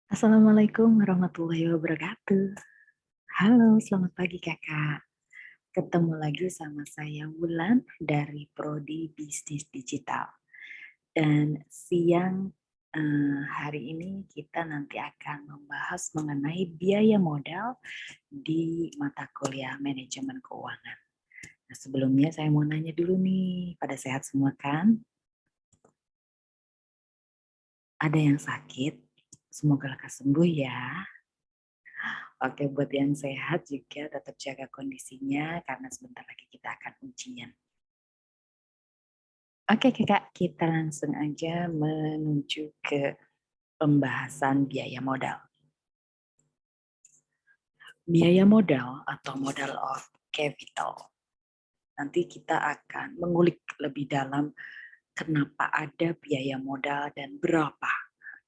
Assalamualaikum warahmatullahi wabarakatuh. Halo, selamat pagi Kakak. Ketemu lagi sama saya Wulan dari Prodi Bisnis Digital. Dan siang hari ini kita nanti akan membahas mengenai biaya modal di mata kuliah manajemen keuangan. Nah, sebelumnya saya mau nanya dulu nih, pada sehat semua kan? Ada yang sakit? Semoga lekas sembuh ya. Oke, buat yang sehat juga tetap jaga kondisinya karena sebentar lagi kita akan ujian. Oke, Kak, kita langsung aja menuju ke pembahasan biaya modal. Biaya modal atau modal of capital. Nanti kita akan mengulik lebih dalam kenapa ada biaya modal dan berapa.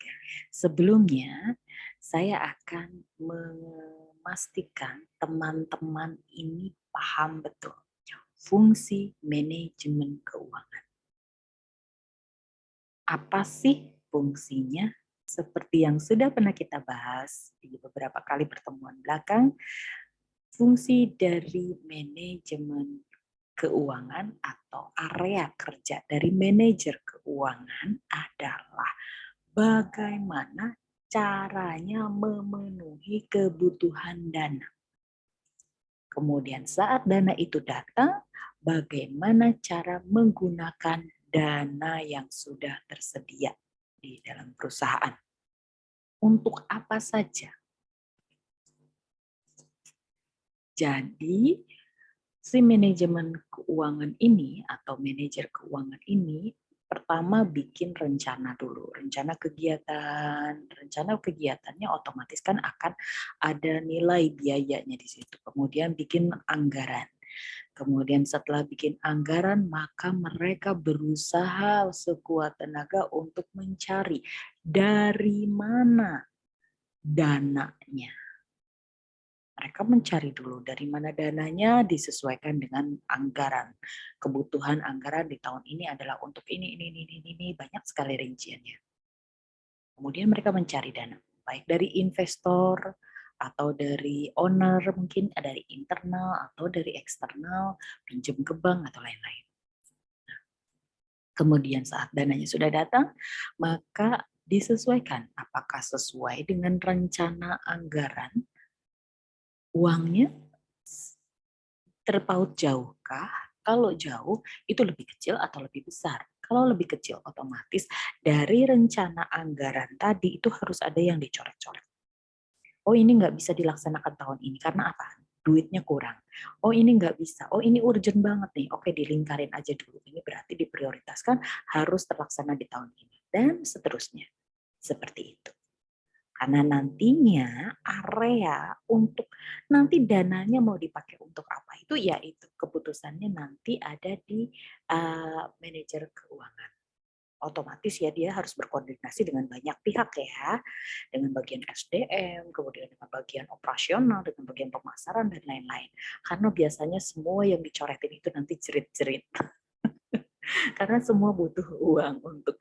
Oke. Sebelumnya, saya akan memastikan teman-teman ini paham betul fungsi manajemen keuangan. Apa sih fungsinya? Seperti yang sudah pernah kita bahas di beberapa kali pertemuan belakang, fungsi dari manajemen keuangan atau area kerja dari manajer keuangan adalah bagaimana caranya memenuhi kebutuhan dana. Kemudian saat dana itu datang, bagaimana cara menggunakan dana yang sudah tersedia di dalam perusahaan. Untuk apa saja? Jadi, si manajemen keuangan ini atau manajer keuangan ini pertama bikin rencana dulu, rencana kegiatan. Rencana kegiatannya otomatis kan akan ada nilai biayanya di situ. Kemudian bikin anggaran. Kemudian setelah bikin anggaran, maka mereka berusaha sekuat tenaga untuk mencari dari mana dananya. Mereka mencari dulu dari mana dananya disesuaikan dengan anggaran. Kebutuhan anggaran di tahun ini adalah untuk ini, banyak sekali rinciannya. Kemudian mereka mencari dana, baik dari investor, atau dari owner, mungkin dari internal atau dari eksternal, pinjam ke bank atau lain-lain. Kemudian saat dananya sudah datang, maka disesuaikan apakah sesuai dengan rencana anggaran, uangnya terpaut jauhkah? Kalau jauh, itu lebih kecil atau lebih besar? Kalau lebih kecil, otomatis dari rencana anggaran tadi itu harus ada yang dicoret-coret. Oh, ini nggak bisa dilaksanakan tahun ini karena apa? Duitnya kurang. Oh, ini nggak bisa. Oh, ini urgent banget nih. Oke, dilingkarin aja dulu. Ini berarti diprioritaskan harus terlaksana di tahun ini. Dan seterusnya. Seperti itu. Karena nantinya area untuk nanti dananya mau dipakai untuk apa itu ya itu keputusannya nanti ada di manajer keuangan. Otomatis ya dia harus berkoordinasi dengan banyak pihak ya, dengan bagian SDM, kemudian dengan bagian operasional, dengan bagian pemasaran dan lain-lain. Karena biasanya semua yang dicoretin itu nanti jerit-jerit. Karena semua butuh uang untuk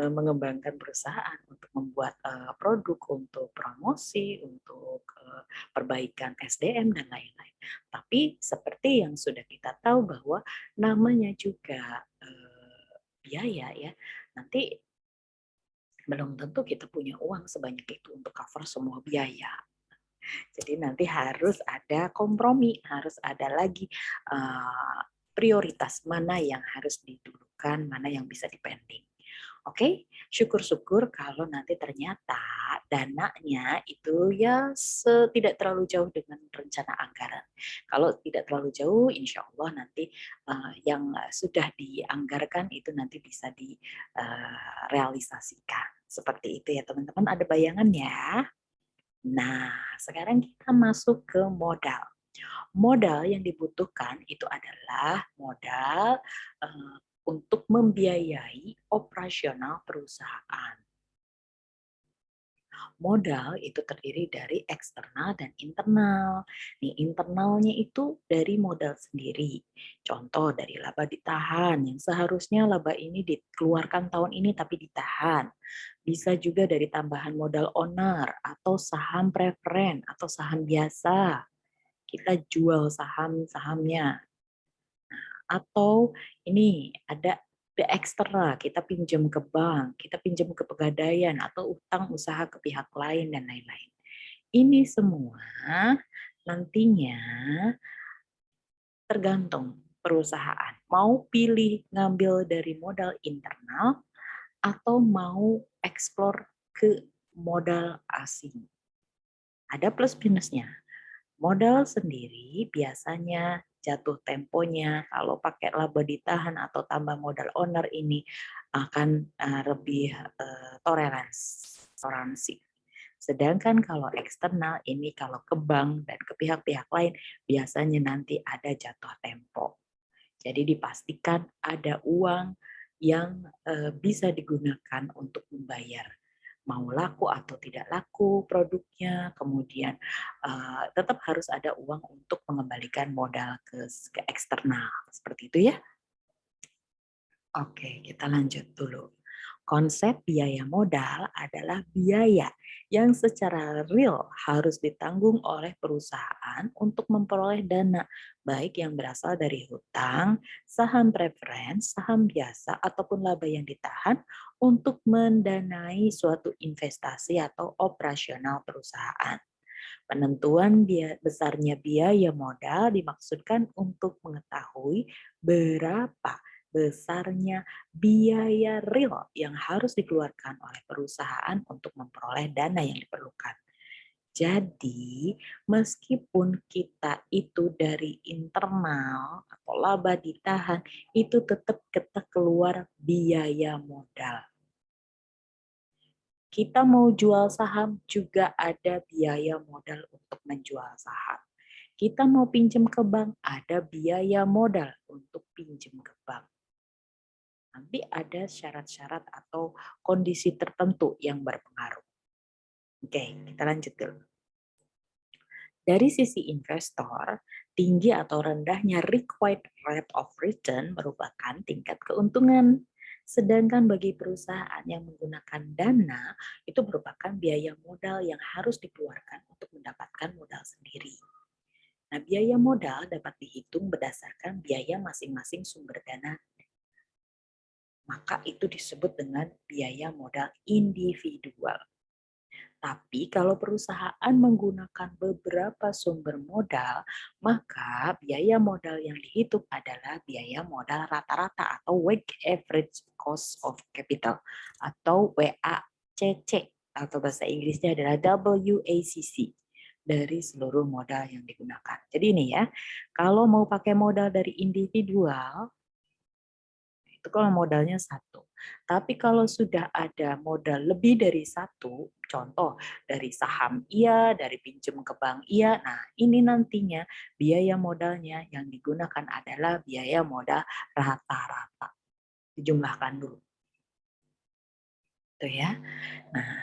mengembangkan perusahaan, untuk membuat produk, untuk promosi, untuk perbaikan SDM dan lain-lain. Tapi seperti yang sudah kita tahu bahwa namanya juga biaya ya, nanti belum tentu kita punya uang sebanyak itu untuk cover semua biaya. Jadi nanti harus ada kompromi, harus ada lagi prioritas mana yang harus didulukan, mana yang bisa dipending. Oke, syukur-syukur kalau nanti ternyata dananya itu ya tidak terlalu jauh dengan rencana anggaran. Kalau tidak terlalu jauh, insya Allah nanti yang sudah dianggarkan itu nanti bisa direalisasikan. Seperti itu ya teman-teman, ada bayangan ya? Nah, sekarang kita masuk ke modal. Modal yang dibutuhkan itu adalah modal untuk membiayai operasional perusahaan. Modal itu terdiri dari eksternal dan internal. Nih, internalnya itu dari modal sendiri. Contoh dari laba ditahan, yang seharusnya laba ini dikeluarkan tahun ini tapi ditahan. Bisa juga dari tambahan modal owner atau saham preferen atau saham biasa. Kita jual saham-sahamnya. Atau ini ada the extra, kita pinjam ke bank, kita pinjam ke pegadaian atau utang usaha ke pihak lain dan lain-lain. Ini semua nantinya tergantung perusahaan. Mau pilih ngambil dari modal internal atau mau eksplor ke modal asing. Ada plus minusnya. Modal sendiri biasanya jatuh temponya kalau pakai laba ditahan atau tambah modal owner ini akan lebih toleransi. Sedangkan kalau eksternal ini kalau ke bank dan ke pihak-pihak lain biasanya nanti ada jatuh tempo. Jadi dipastikan ada uang yang bisa digunakan untuk membayar mau laku atau tidak laku produknya, kemudian tetap harus ada uang untuk mengembalikan modal ke eksternal. Seperti itu ya. Oke, kita lanjut dulu. Konsep biaya modal adalah biaya yang secara real harus ditanggung oleh perusahaan untuk memperoleh dana, baik yang berasal dari hutang, saham preference, saham biasa, ataupun laba yang ditahan untuk mendanai suatu investasi atau operasional perusahaan. Penentuan besarnya biaya modal dimaksudkan untuk mengetahui berapa besarnya biaya real yang harus dikeluarkan oleh perusahaan untuk memperoleh dana yang diperlukan. Jadi, meskipun kita itu dari internal atau laba ditahan, itu tetap kita keluar biaya modal. Kita mau jual saham juga ada biaya modal untuk menjual saham. Kita mau pinjam ke bank, ada biaya modal untuk pinjam ke bank. Nanti ada syarat-syarat atau kondisi tertentu yang berpengaruh. Oke, kita lanjut dulu. Dari sisi investor, tinggi atau rendahnya required rate of return merupakan tingkat keuntungan. Sedangkan bagi perusahaan yang menggunakan dana, itu merupakan biaya modal yang harus dikeluarkan untuk mendapatkan modal sendiri. Nah, biaya modal dapat dihitung berdasarkan biaya masing-masing sumber dana. Maka itu disebut dengan biaya modal individual. Tapi kalau perusahaan menggunakan beberapa sumber modal, maka biaya modal yang dihitung adalah biaya modal rata-rata atau weighted average cost of capital atau WACC atau bahasa Inggrisnya adalah WACC dari seluruh modal yang digunakan. Jadi ini ya, kalau mau pakai modal dari individual, itu kalau modalnya satu. Tapi kalau sudah ada modal lebih dari satu, contoh dari saham iya, dari pinjam ke bank iya, nah ini nantinya biaya modalnya yang digunakan adalah biaya modal rata-rata. Dijumlahkan dulu. Tuh ya. Nah,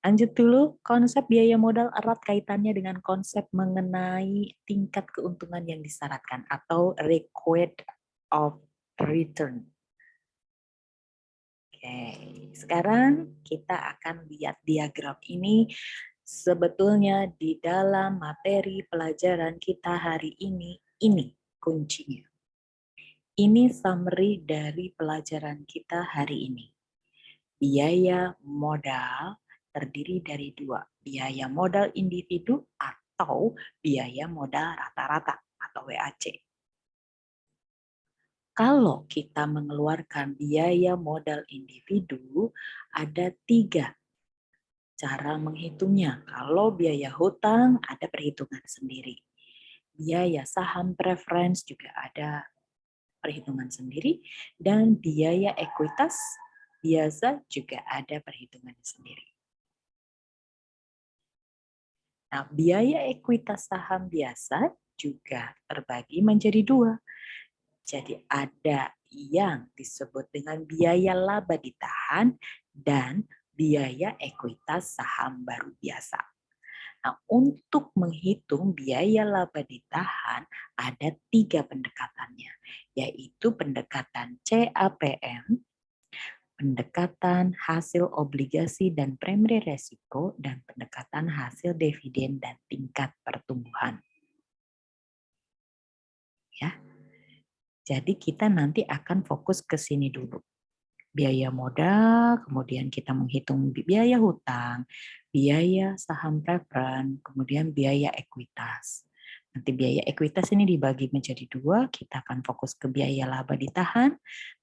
lanjut dulu, konsep biaya modal erat kaitannya dengan konsep mengenai tingkat keuntungan yang disyaratkan atau required of return. Oke, sekarang kita akan lihat diagram ini sebetulnya di dalam materi pelajaran kita hari ini kuncinya. Ini summary dari pelajaran kita hari ini. Biaya modal terdiri dari dua, biaya modal individu atau biaya modal rata-rata atau WAC. Kalau kita mengeluarkan biaya modal individu, ada tiga cara menghitungnya. Kalau biaya hutang, ada perhitungan sendiri. Biaya saham preference juga ada perhitungan sendiri. Dan biaya ekuitas biasa juga ada perhitungan sendiri. Nah, biaya ekuitas saham biasa juga terbagi menjadi dua. Jadi ada yang disebut dengan biaya laba ditahan dan biaya ekuitas saham baru biasa. Nah, untuk menghitung biaya laba ditahan ada 3 pendekatannya, yaitu pendekatan CAPM, pendekatan hasil obligasi dan premi resiko, dan pendekatan hasil dividen dan tingkat pertumbuhan. Ya, jadi kita nanti akan fokus ke sini dulu. Biaya modal, kemudian kita menghitung biaya hutang, biaya saham preferred, kemudian biaya ekuitas. Nanti biaya ekuitas ini dibagi menjadi 2, kita akan fokus ke biaya laba ditahan,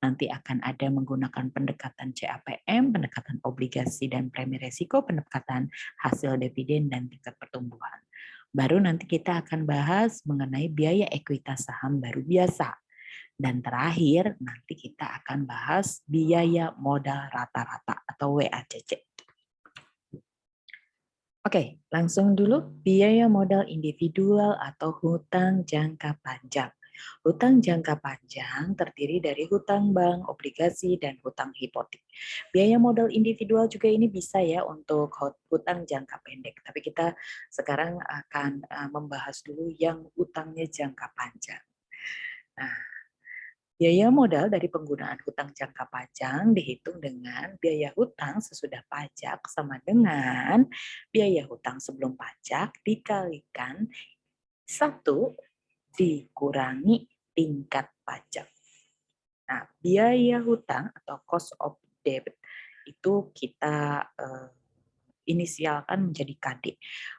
nanti akan ada menggunakan pendekatan CAPM, pendekatan obligasi dan premi resiko, pendekatan hasil dividen dan tingkat pertumbuhan. Baru nanti kita akan bahas mengenai biaya ekuitas saham baru biasa. Dan terakhir, nanti kita akan bahas biaya modal rata-rata atau WACC. Oke, langsung dulu biaya modal individual atau hutang jangka panjang. Hutang jangka panjang terdiri dari hutang bank, obligasi, dan hutang hipotek. Biaya modal individual juga ini bisa ya untuk hutang jangka pendek. Tapi kita sekarang akan membahas dulu yang hutangnya jangka panjang. Nah, biaya modal dari penggunaan hutang jangka panjang dihitung dengan biaya hutang sesudah pajak sama dengan biaya hutang sebelum pajak dikalikan 1 dikurangi tingkat pajak. Nah, biaya hutang atau cost of debt itu kita inisialkan menjadi KD.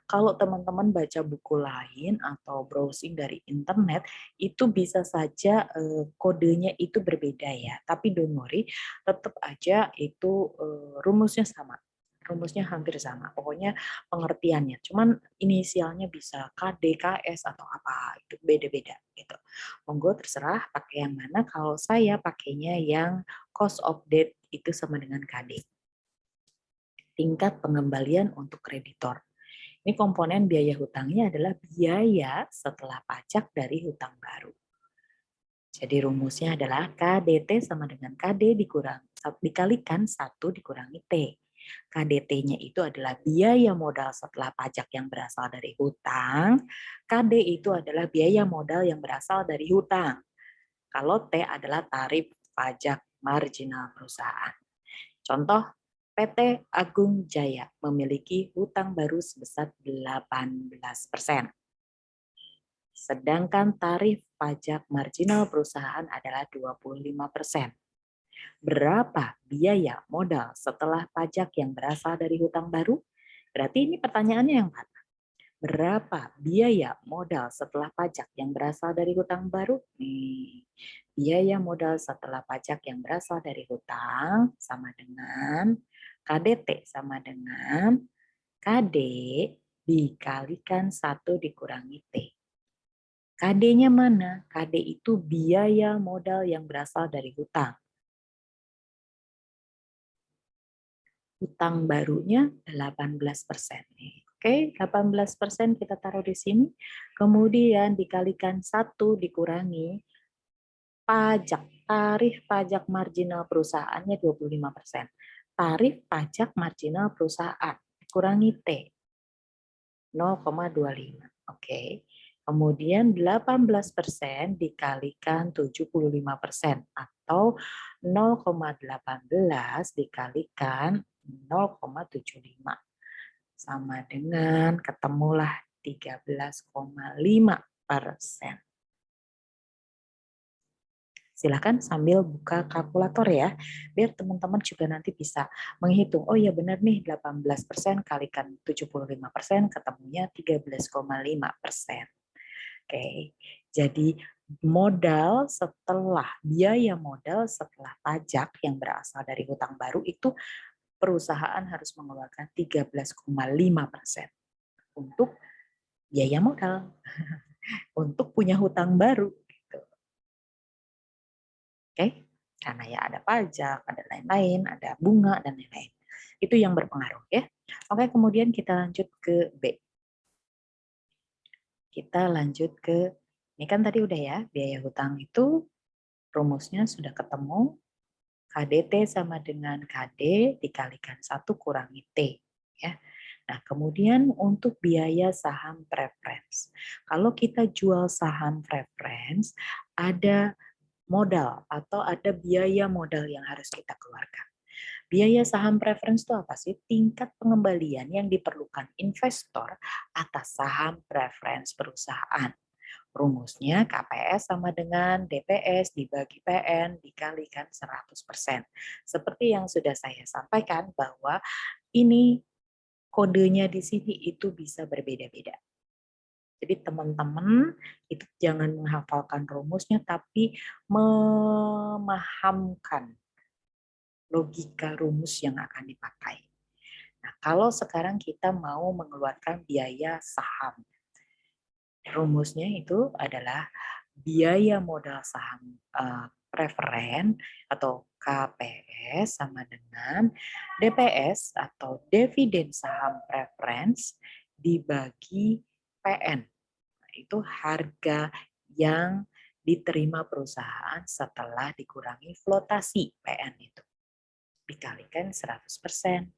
Kalau teman-teman baca buku lain atau browsing dari internet, itu bisa saja kodenya itu berbeda ya. Tapi don't worry, tetap aja itu rumusnya sama. Rumusnya hampir sama. Pokoknya pengertiannya. Cuman inisialnya bisa KD, KS, atau apa. Itu beda-beda gitu. Monggo terserah pakai yang mana. Kalau saya pakainya yang cost of debt itu sama dengan KD. Tingkat pengembalian untuk kreditor. Ini komponen biaya hutangnya adalah biaya setelah pajak dari hutang baru. Jadi rumusnya adalah KDT sama dengan KD dikalikan 1 dikurangi T. KDT-nya itu adalah biaya modal setelah pajak yang berasal dari hutang. KD itu adalah biaya modal yang berasal dari hutang. Kalau T adalah tarif pajak marginal perusahaan. Contoh, PT Agung Jaya memiliki hutang baru sebesar 18%. Sedangkan tarif pajak marginal perusahaan adalah 25%. Berapa biaya modal setelah pajak yang berasal dari hutang baru? Berarti ini pertanyaannya yang mana? Berapa biaya modal setelah pajak yang berasal dari hutang baru? Biaya modal setelah pajak yang berasal dari hutang sama dengan KDT sama dengan KD dikalikan 1 dikurangi T. KD-nya mana? KD itu biaya modal yang berasal dari hutang. Hutang barunya 18%. Oke, 18% kita taruh di sini. Kemudian dikalikan 1 dikurangi pajak. Tarif pajak marginal perusahaannya 25%. Tarif pajak marginal perusahaan kurangi T 0,25. Oke. Kemudian 18% dikalikan 75% atau 0,18 dikalikan 0,75 sama dengan ketemulah 13,5%. Silahkan sambil buka kalkulator ya, biar teman-teman juga nanti bisa menghitung, oh ya benar nih 18% kalikan 75% ketemunya 13,5%. Oke, jadi modal setelah biaya modal setelah pajak yang berasal dari hutang baru itu perusahaan harus mengeluarkan 13,5% untuk biaya modal, untuk punya hutang baru. Oke, karena ya ada pajak, ada lain-lain, ada bunga dan lain-lain. Itu yang berpengaruh ya. Oke, kemudian kita lanjut ke B. Kita lanjut ke, ini kan tadi udah ya, biaya hutang itu rumusnya sudah ketemu. KDT sama dengan KD dikalikan 1 kurangi T. Ya. Nah, kemudian untuk biaya saham preference. Kalau kita jual saham preference, ada modal atau ada biaya modal yang harus kita keluarkan. Biaya saham preference itu apa sih? Tingkat pengembalian yang diperlukan investor atas saham preference perusahaan. Rumusnya KPS sama dengan DPS dibagi PN dikalikan 100%. Seperti yang sudah saya sampaikan bahwa ini kodenya di sini itu bisa berbeda-beda. Jadi teman-teman itu jangan menghafalkan rumusnya tapi memahamkan logika rumus yang akan dipakai. Nah, kalau sekarang kita mau mengeluarkan biaya saham, rumusnya itu adalah biaya modal saham preferen atau KPS sama dengan DPS atau dividen saham preference dibagi PN. Nah, itu harga yang diterima perusahaan setelah dikurangi flotasi PN itu. Dikalikan 100%.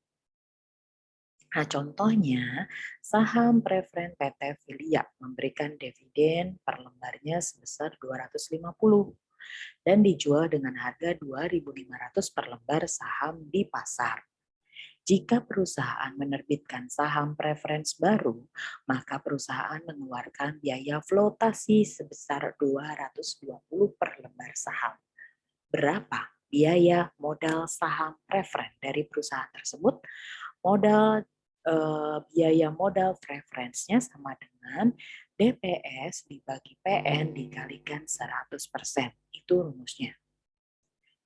Nah, contohnya saham preferen PT Filia memberikan dividen per lembarnya sebesar 250 dan dijual dengan harga 2.500 per lembar saham di pasar. Jika perusahaan menerbitkan saham preference baru, maka perusahaan mengeluarkan biaya flotasi sebesar 220 per lembar saham. Berapa biaya modal saham preferen dari perusahaan tersebut? Biaya modal preferensinya sama dengan DPS dibagi PN dikalikan 100%. Itu rumusnya.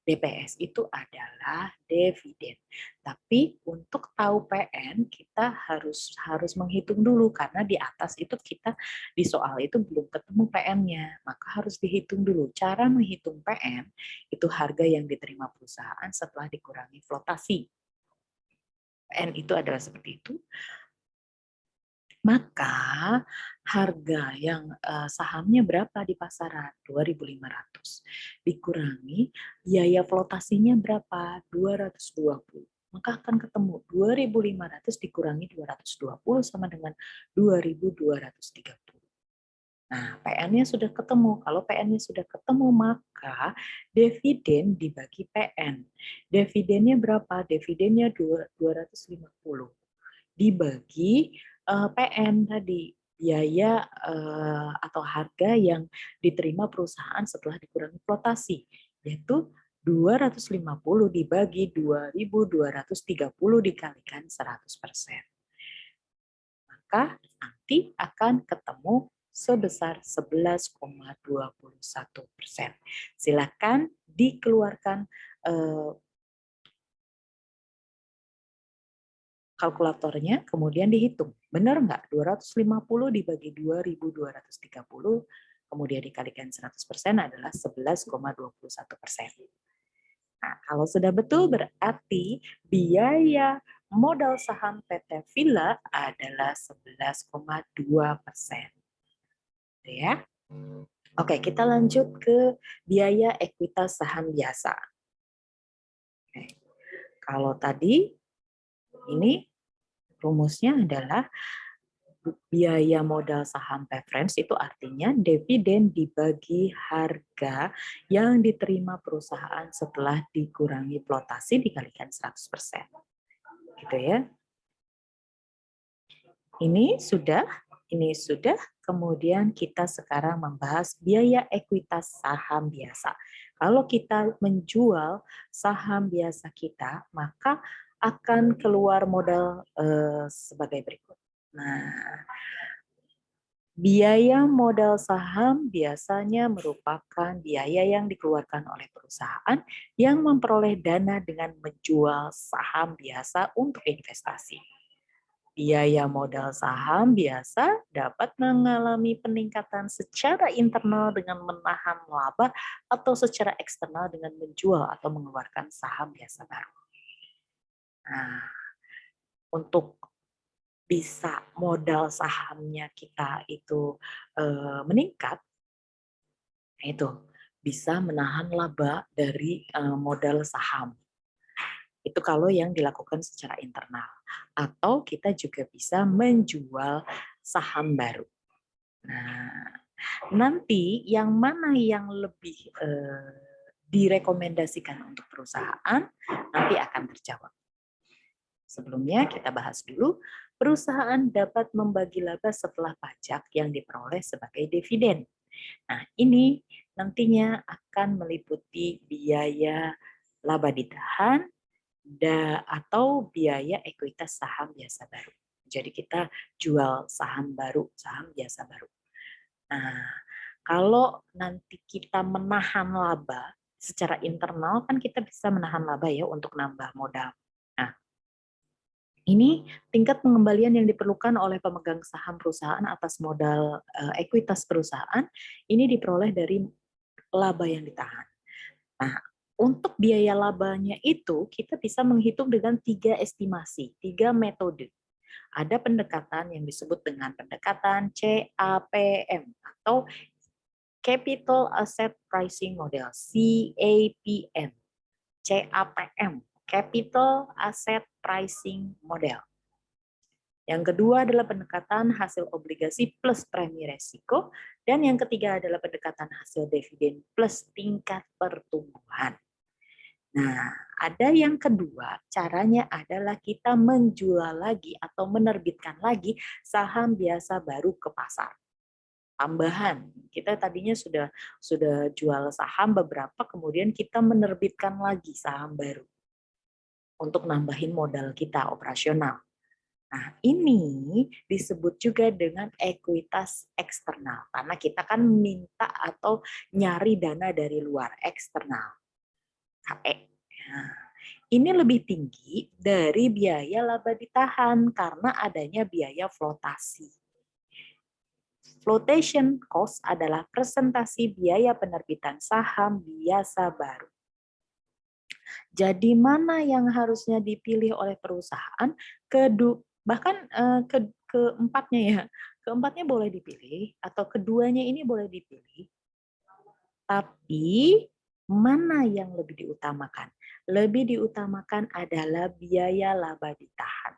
DPS itu adalah dividen. Tapi untuk tahu PN kita harus menghitung dulu karena di atas itu kita di soal itu belum ketemu PN-nya, maka harus dihitung dulu. Cara menghitung PN itu harga yang diterima perusahaan setelah dikurangi flotasi. PN itu adalah seperti itu. Maka harga yang sahamnya berapa di pasaran? 2.500. Dikurangi biaya flotasinya berapa? 220. Maka akan ketemu 2.500 dikurangi 220 sama dengan 2.230. Nah, PN-nya sudah ketemu. Kalau PN-nya sudah ketemu, maka dividen dibagi PN. Dividennya berapa? Dividennya 250 dibagi PN tadi, biaya atau harga yang diterima perusahaan setelah dikurangi flotasi, yaitu 250 dibagi 2.230 dikalikan 100%. Maka nanti akan ketemu sebesar 11,21%. Silakan dikeluarkan kalkulatornya, kemudian dihitung. Benar nggak? 250 dibagi 2.230, kemudian dikalikan 100% adalah 11,21%. Nah, kalau sudah betul berarti biaya modal saham PT Villa adalah 11,2%. Ya. Oke, kita lanjut ke biaya ekuitas saham biasa. Oke. Kalau tadi ini rumusnya adalah biaya modal saham preference itu artinya dividen dibagi harga yang diterima perusahaan setelah dikurangi flotasi dikalikan 100%. Gitu ya. Ini sudah, kemudian kita sekarang membahas biaya ekuitas saham biasa. Kalau kita menjual saham biasa kita, maka akan keluar modal sebagai berikut. Nah, biaya modal saham biasanya merupakan biaya yang dikeluarkan oleh perusahaan yang memperoleh dana dengan menjual saham biasa untuk investasi. Biaya modal saham biasa dapat mengalami peningkatan secara internal dengan menahan laba atau secara eksternal dengan menjual atau mengeluarkan saham biasa baru. Nah, untuk bisa modal sahamnya kita itu meningkat, itu bisa menahan laba dari modal saham. Itu kalau yang dilakukan secara internal. Atau kita juga bisa menjual saham baru. Nah, nanti yang mana yang lebih direkomendasikan untuk perusahaan nanti akan terjawab. Sebelumnya kita bahas dulu, perusahaan dapat membagi laba setelah pajak yang diperoleh sebagai dividen. Nah, ini nantinya akan meliputi biaya laba ditahan atau biaya ekuitas saham biasa baru. Jadi kita jual saham baru, saham biasa baru. Nah, kalau nanti kita menahan laba secara internal, kan kita bisa menahan laba ya untuk nambah modal. Nah, ini tingkat pengembalian yang diperlukan oleh pemegang saham perusahaan atas modal ekuitas perusahaan, ini diperoleh dari laba yang ditahan. Nah, untuk biaya labanya itu kita bisa menghitung dengan 3 estimasi, 3 metode. Ada pendekatan yang disebut dengan pendekatan CAPM atau Capital Asset Pricing Model, CAPM. CAPM, Capital Asset Pricing Model. Yang kedua adalah pendekatan hasil obligasi plus premi resiko, dan yang ketiga adalah pendekatan hasil dividen plus tingkat pertumbuhan. Nah, ada yang kedua, caranya adalah kita menjual lagi atau menerbitkan lagi saham biasa baru ke pasar. Tambahan, kita tadinya sudah jual saham beberapa, kemudian kita menerbitkan lagi saham baru untuk nambahin modal kita operasional. Nah, ini disebut juga dengan ekuitas eksternal, karena kita kan minta atau nyari dana dari luar, eksternal, KE. Nah, ini lebih tinggi dari biaya laba ditahan karena adanya biaya flotasi. Flotation cost adalah presentasi biaya penerbitan saham biasa baru. Jadi mana yang harusnya dipilih oleh perusahaan? Bahkan keempatnya ya, keempatnya boleh dipilih atau keduanya ini boleh dipilih. Tapi mana yang lebih diutamakan? Lebih diutamakan adalah biaya laba ditahan.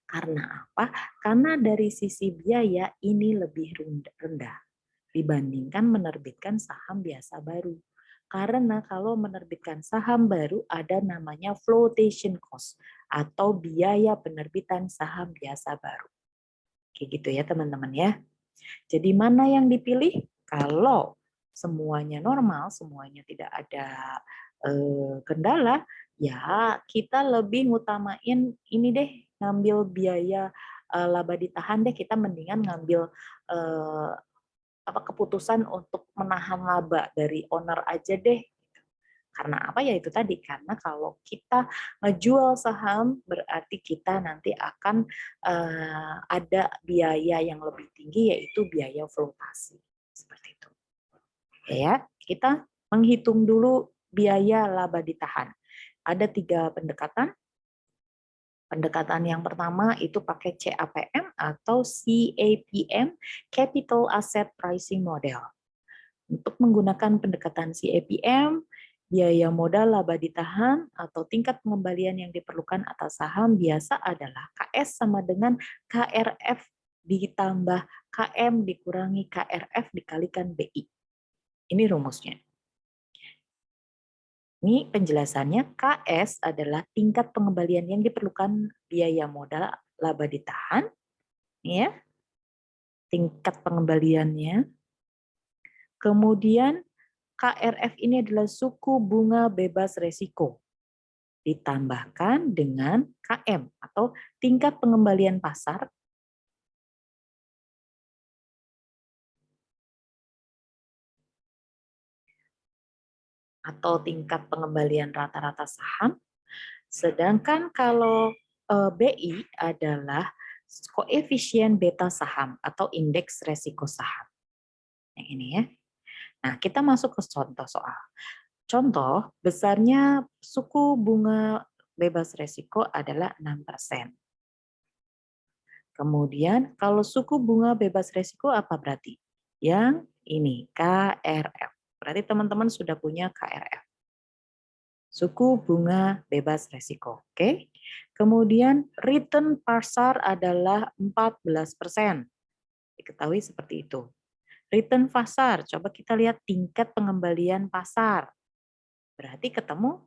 Karena apa? Karena dari sisi biaya ini lebih rendah dibandingkan menerbitkan saham biasa baru. Karena kalau menerbitkan saham baru ada namanya flotation cost atau biaya penerbitan saham biasa baru. Kayak gitu ya teman-teman ya. Jadi mana yang dipilih? Kalau semuanya normal, semuanya tidak ada kendala, ya kita lebih ngutamain ini deh, ngambil biaya laba ditahan deh, kita mendingan ngambil keputusan untuk menahan laba dari owner aja deh. Karena apa ya itu tadi, karena kalau kita ngejual saham berarti kita nanti akan ada biaya yang lebih tinggi yaitu biaya flotasi. Seperti itu. Ya, kita menghitung dulu biaya laba ditahan. Ada 3 pendekatan. Pendekatan yang pertama itu pakai CAPM atau CAPM, Capital Asset Pricing Model. Untuk menggunakan pendekatan CAPM, biaya modal laba ditahan atau tingkat pengembalian yang diperlukan atas saham biasa adalah KS sama dengan KRF ditambah KM dikurangi KRF dikalikan BI. Ini rumusnya. Ini penjelasannya, KS adalah tingkat pengembalian yang diperlukan biaya modal laba ditahan, ya, tingkat pengembaliannya. Kemudian KRF ini adalah suku bunga bebas resiko, ditambahkan dengan KM atau tingkat pengembalian pasar atau tingkat pengembalian rata-rata saham. Sedangkan kalau BI adalah koefisien beta saham atau indeks resiko saham. Yang ini ya. Nah, kita masuk ke contoh soal. Contoh, besarnya suku bunga bebas resiko adalah 6%. Kemudian, kalau suku bunga bebas resiko apa berarti? Yang ini, KRF. Berarti teman-teman sudah punya KRF. Suku bunga bebas resiko. Oke. Kemudian return pasar adalah 14%. Diketahui seperti itu. Return pasar, coba kita lihat tingkat pengembalian pasar. Berarti ketemu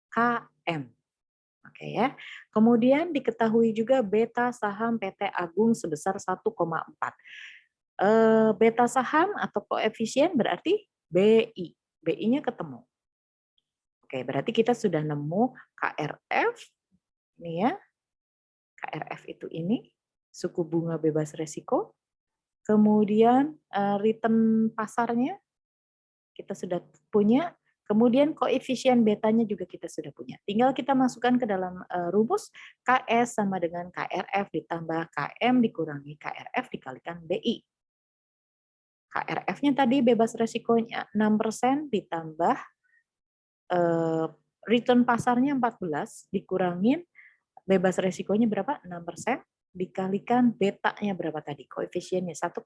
KM. Oke ya. Kemudian diketahui juga beta saham PT Agung sebesar 1,4. Beta saham atau koefisien berarti BI. BI-nya ketemu. Oke, berarti kita sudah nemu KRF. Ini ya. KRF itu ini, suku bunga bebas resiko. Kemudian return pasarnya kita sudah punya. Kemudian koefisien betanya juga kita sudah punya. Tinggal kita masukkan ke dalam rumus KS sama dengan KRF ditambah KM dikurangi KRF dikalikan BI. KRF-nya tadi bebas resikonya 6% ditambah return pasarnya 14 dikurangin bebas resikonya berapa? 6% dikalikan betanya berapa tadi? Koefisiennya 1,4.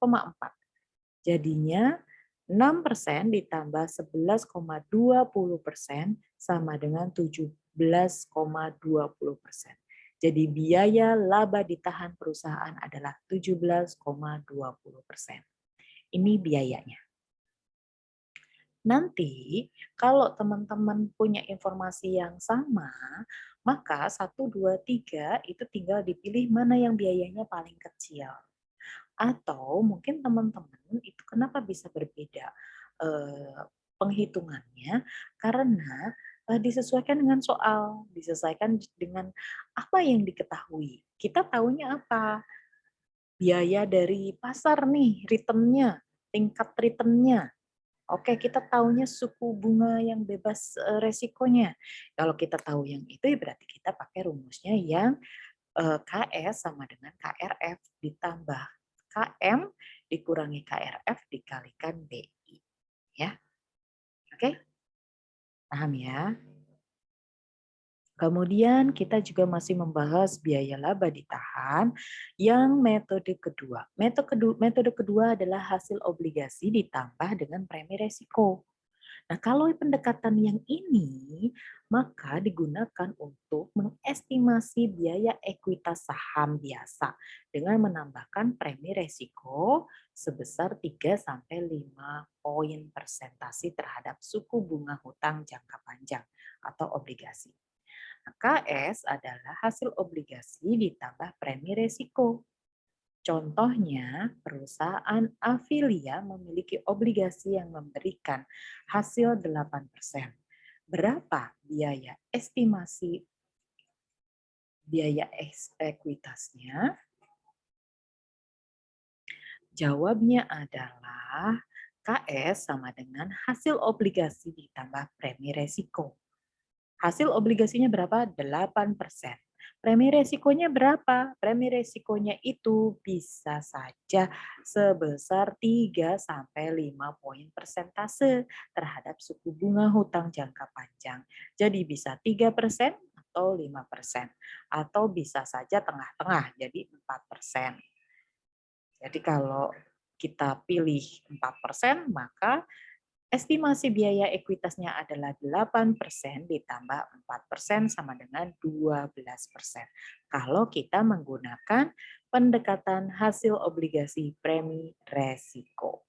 Jadinya 6% ditambah 11,20% sama dengan 17,20%. Jadi biaya laba ditahan perusahaan adalah 17,20%. Ini biayanya. Nanti kalau teman-teman punya informasi yang sama, maka 1, 2, 3 itu tinggal dipilih mana yang biayanya paling kecil. Atau mungkin teman-teman itu kenapa bisa berbeda penghitungannya, karena disesuaikan dengan soal, disesuaikan dengan apa yang diketahui. Kita tahunya apa? Biaya dari pasar nih, return-nya, tingkat return-nya. Oke, kita tahunya suku bunga yang bebas resikonya. Kalau kita tahu yang itu, ya berarti kita pakai rumusnya yang KS sama dengan KRF ditambah KM dikurangi KRF dikalikan BI. Ya, oke? Paham ya? Kemudian kita juga masih membahas biaya laba ditahan yang metode kedua. Metode kedua adalah hasil obligasi ditambah dengan premi resiko. Nah, kalau pendekatan yang ini, maka digunakan untuk mengestimasi biaya ekuitas saham biasa dengan menambahkan premi resiko sebesar 3-5 poin persentase terhadap suku bunga hutang jangka panjang atau obligasi. Nah, KS adalah hasil obligasi ditambah premi resiko. Contohnya, perusahaan Afilia memiliki obligasi yang memberikan hasil 8%. Berapa biaya estimasi biaya ekuitasnya? Jawabnya adalah KS sama dengan hasil obligasi ditambah premi resiko. Hasil obligasinya berapa? 8%. Premi resikonya berapa? Premi resikonya itu bisa saja sebesar 3-5 poin persentase terhadap suku bunga hutang jangka panjang. Jadi bisa 3% atau 5%. Atau bisa saja tengah-tengah, jadi 4%. Jadi kalau kita pilih 4%, maka estimasi biaya ekuitasnya adalah 8% ditambah 4% sama dengan 12%. Kalau kita menggunakan pendekatan hasil obligasi premi resiko.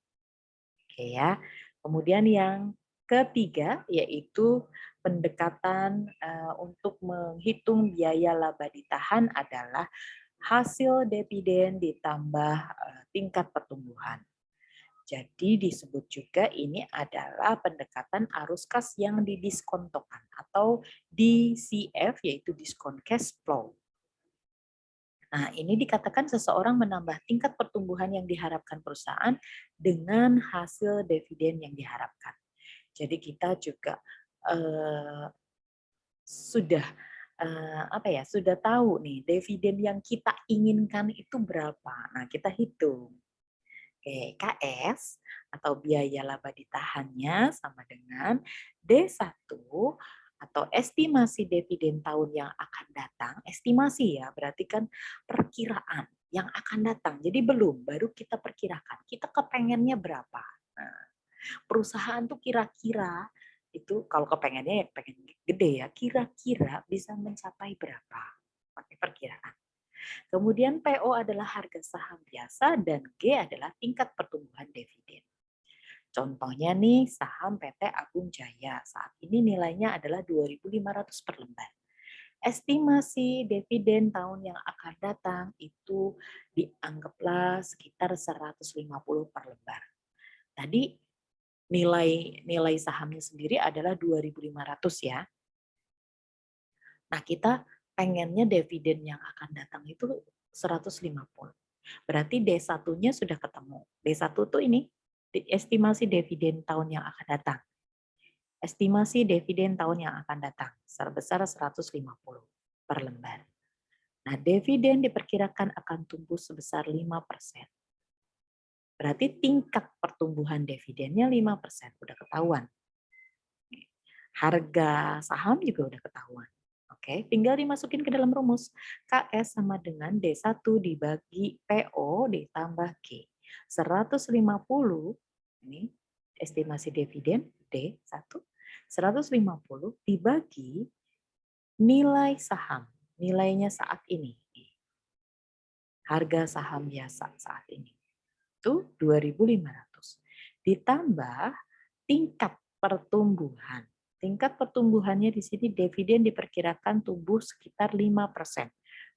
Oke ya. Kemudian yang ketiga yaitu pendekatan untuk menghitung biaya laba ditahan adalah hasil dividen ditambah tingkat pertumbuhan. Jadi disebut juga ini adalah pendekatan arus kas yang didiskontokan atau DCF yaitu diskon cash flow. Nah, ini dikatakan seseorang menambah tingkat pertumbuhan yang diharapkan perusahaan dengan hasil dividen yang diharapkan. Jadi kita juga sudah sudah tahu nih dividen yang kita inginkan itu berapa. Nah, kita hitung. Oke, KS atau biaya laba ditahannya sama dengan D1 atau estimasi dividen tahun yang akan datang. Estimasi ya, berarti kan perkiraan yang akan datang. Jadi baru kita perkirakan. Kita kepengennya berapa. Nah, Perusahaan tuh kira-kira itu kalau kepengennya ya pengen gede ya, kira-kira bisa mencapai berapa? Pakai perkiraan. Kemudian PO adalah harga saham biasa dan G adalah tingkat pertumbuhan dividen. Contohnya nih saham PT Agung Jaya. Saat ini nilainya adalah 2.500 per lembar. Estimasi dividen tahun yang akan datang itu dianggaplah sekitar 150 per lembar. Tadi nilai sahamnya sendiri adalah 2.500 ya. Nah, kita pengennya dividen yang akan datang itu 150. Berarti D1-nya sudah ketemu. D1 tuh ini estimasi dividen tahun yang akan datang. Estimasi dividen tahun yang akan datang sebesar 150 per lembar. Nah, dividen diperkirakan akan tumbuh sebesar 5%. Berarti tingkat pertumbuhan dividennya 5%, udah ketahuan. Harga saham juga udah ketahuan. Oke, tinggal dimasukin ke dalam rumus. KS sama dengan D1 dibagi PO ditambah G. 150, ini estimasi dividen D1, 150 dibagi nilai saham. Nilainya saat ini. Harga saham biasa saat ini. Itu 2.500. Ditambah tingkat pertumbuhan. Tingkat pertumbuhannya di sini dividen diperkirakan tumbuh sekitar 5%.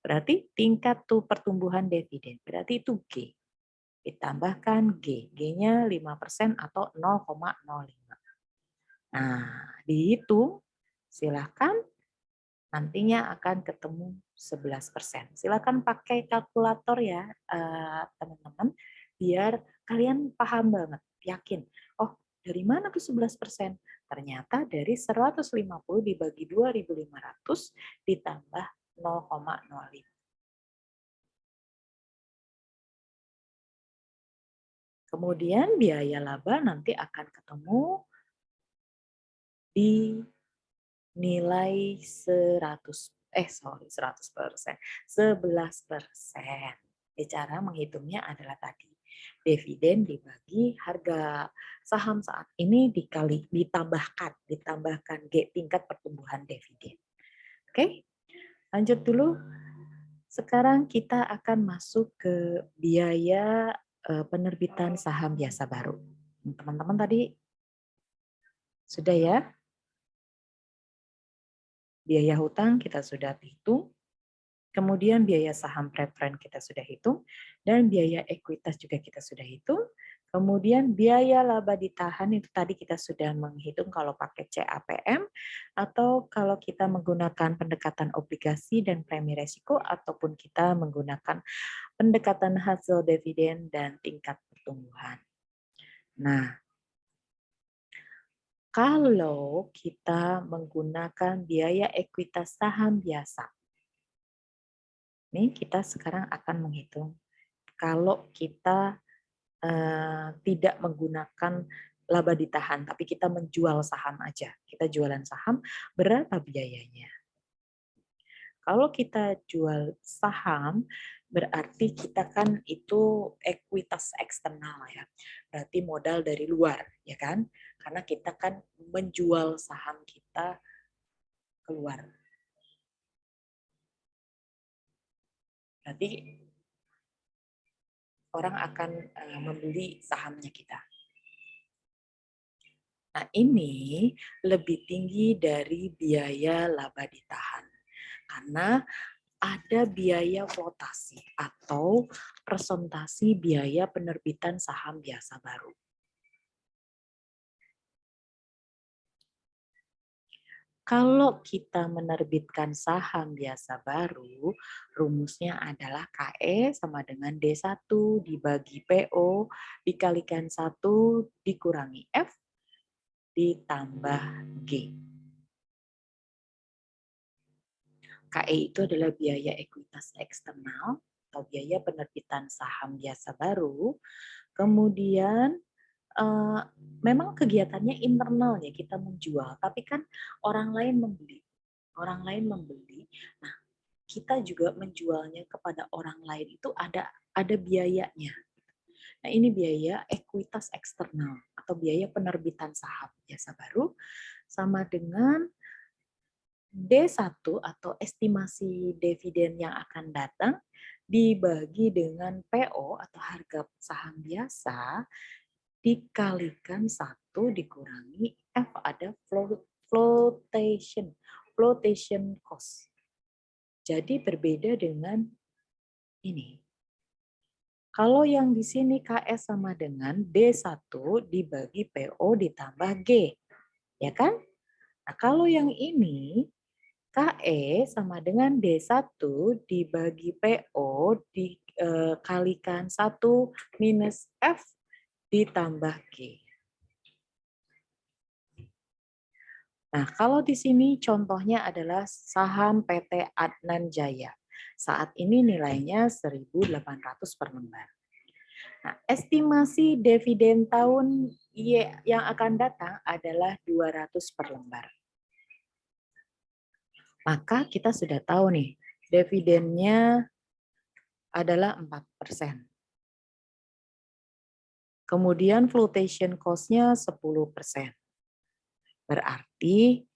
Berarti tingkat pertumbuhan dividen. Berarti itu G. Ditambahkan G. G-nya 5% atau 0,05. Nah, dihitung. Silahkan nantinya akan ketemu 11%. Silakan pakai kalkulator ya, teman-teman, biar kalian paham banget, yakin. Oh, dari mana tuh 11%? Ternyata dari 150 dibagi 2.500 ditambah 0,05. Kemudian biaya laba nanti akan ketemu di nilai 100%, 11%. Cara menghitungnya adalah tadi. Dividen dibagi harga saham saat ini ditambahkan G, tingkat pertumbuhan dividen. Oke, lanjut dulu. Sekarang kita akan masuk ke biaya penerbitan saham biasa baru. Teman-teman tadi sudah ya? Biaya hutang kita sudah hitung, kemudian biaya saham preferen kita sudah hitung, dan biaya ekuitas juga kita sudah hitung. Kemudian biaya laba ditahan itu tadi kita sudah menghitung kalau pakai CAPM, atau kalau kita menggunakan pendekatan obligasi dan premi resiko, ataupun kita menggunakan pendekatan hasil dividen dan tingkat pertumbuhan. Nah, kalau kita menggunakan biaya ekuitas saham biasa, ini kita sekarang akan menghitung kalau kita tidak menggunakan laba ditahan, tapi kita menjual saham aja. Kita jualan saham, berapa biayanya? Kalau kita jual saham, berarti kita kan itu ekuitas eksternal ya. Berarti modal dari luar, ya kan? Karena kita kan menjual saham kita keluar. Berarti orang akan membeli sahamnya kita. Nah, ini lebih tinggi dari biaya laba ditahan. Karena ada biaya flotasi atau presentasi biaya penerbitan saham biasa baru. Kalau kita menerbitkan saham biasa baru, rumusnya adalah KE sama dengan D1 dibagi PO dikalikan 1 dikurangi F ditambah G. KE itu adalah biaya ekuitas eksternal atau biaya penerbitan saham biasa baru. Kemudian memang kegiatannya internal ya, kita menjual, tapi kan orang lain membeli. Orang lain membeli. Nah, kita juga menjualnya kepada orang lain itu ada biayanya. Nah, ini biaya ekuitas eksternal atau biaya penerbitan saham biasa baru sama dengan D1 atau estimasi dividen yang akan datang dibagi dengan PO atau harga saham biasa dikalikan 1 dikurangi F ada flotation cost. Jadi berbeda dengan ini. Kalau yang di sini KS sama dengan D1 dibagi PO ditambah G. Ya kan? Nah, kalau yang ini KE sama dengan D1 dibagi PO dikalikan 1 minus F ditambah G. Nah, kalau di sini contohnya adalah saham PT Adnan Jaya. Saat ini nilainya 1.800 per lembar. Nah, estimasi dividen tahun yang akan datang adalah 200 per lembar. Maka kita sudah tahu nih, dividennya adalah 4%. Kemudian flotation cost-nya 10%. Berarti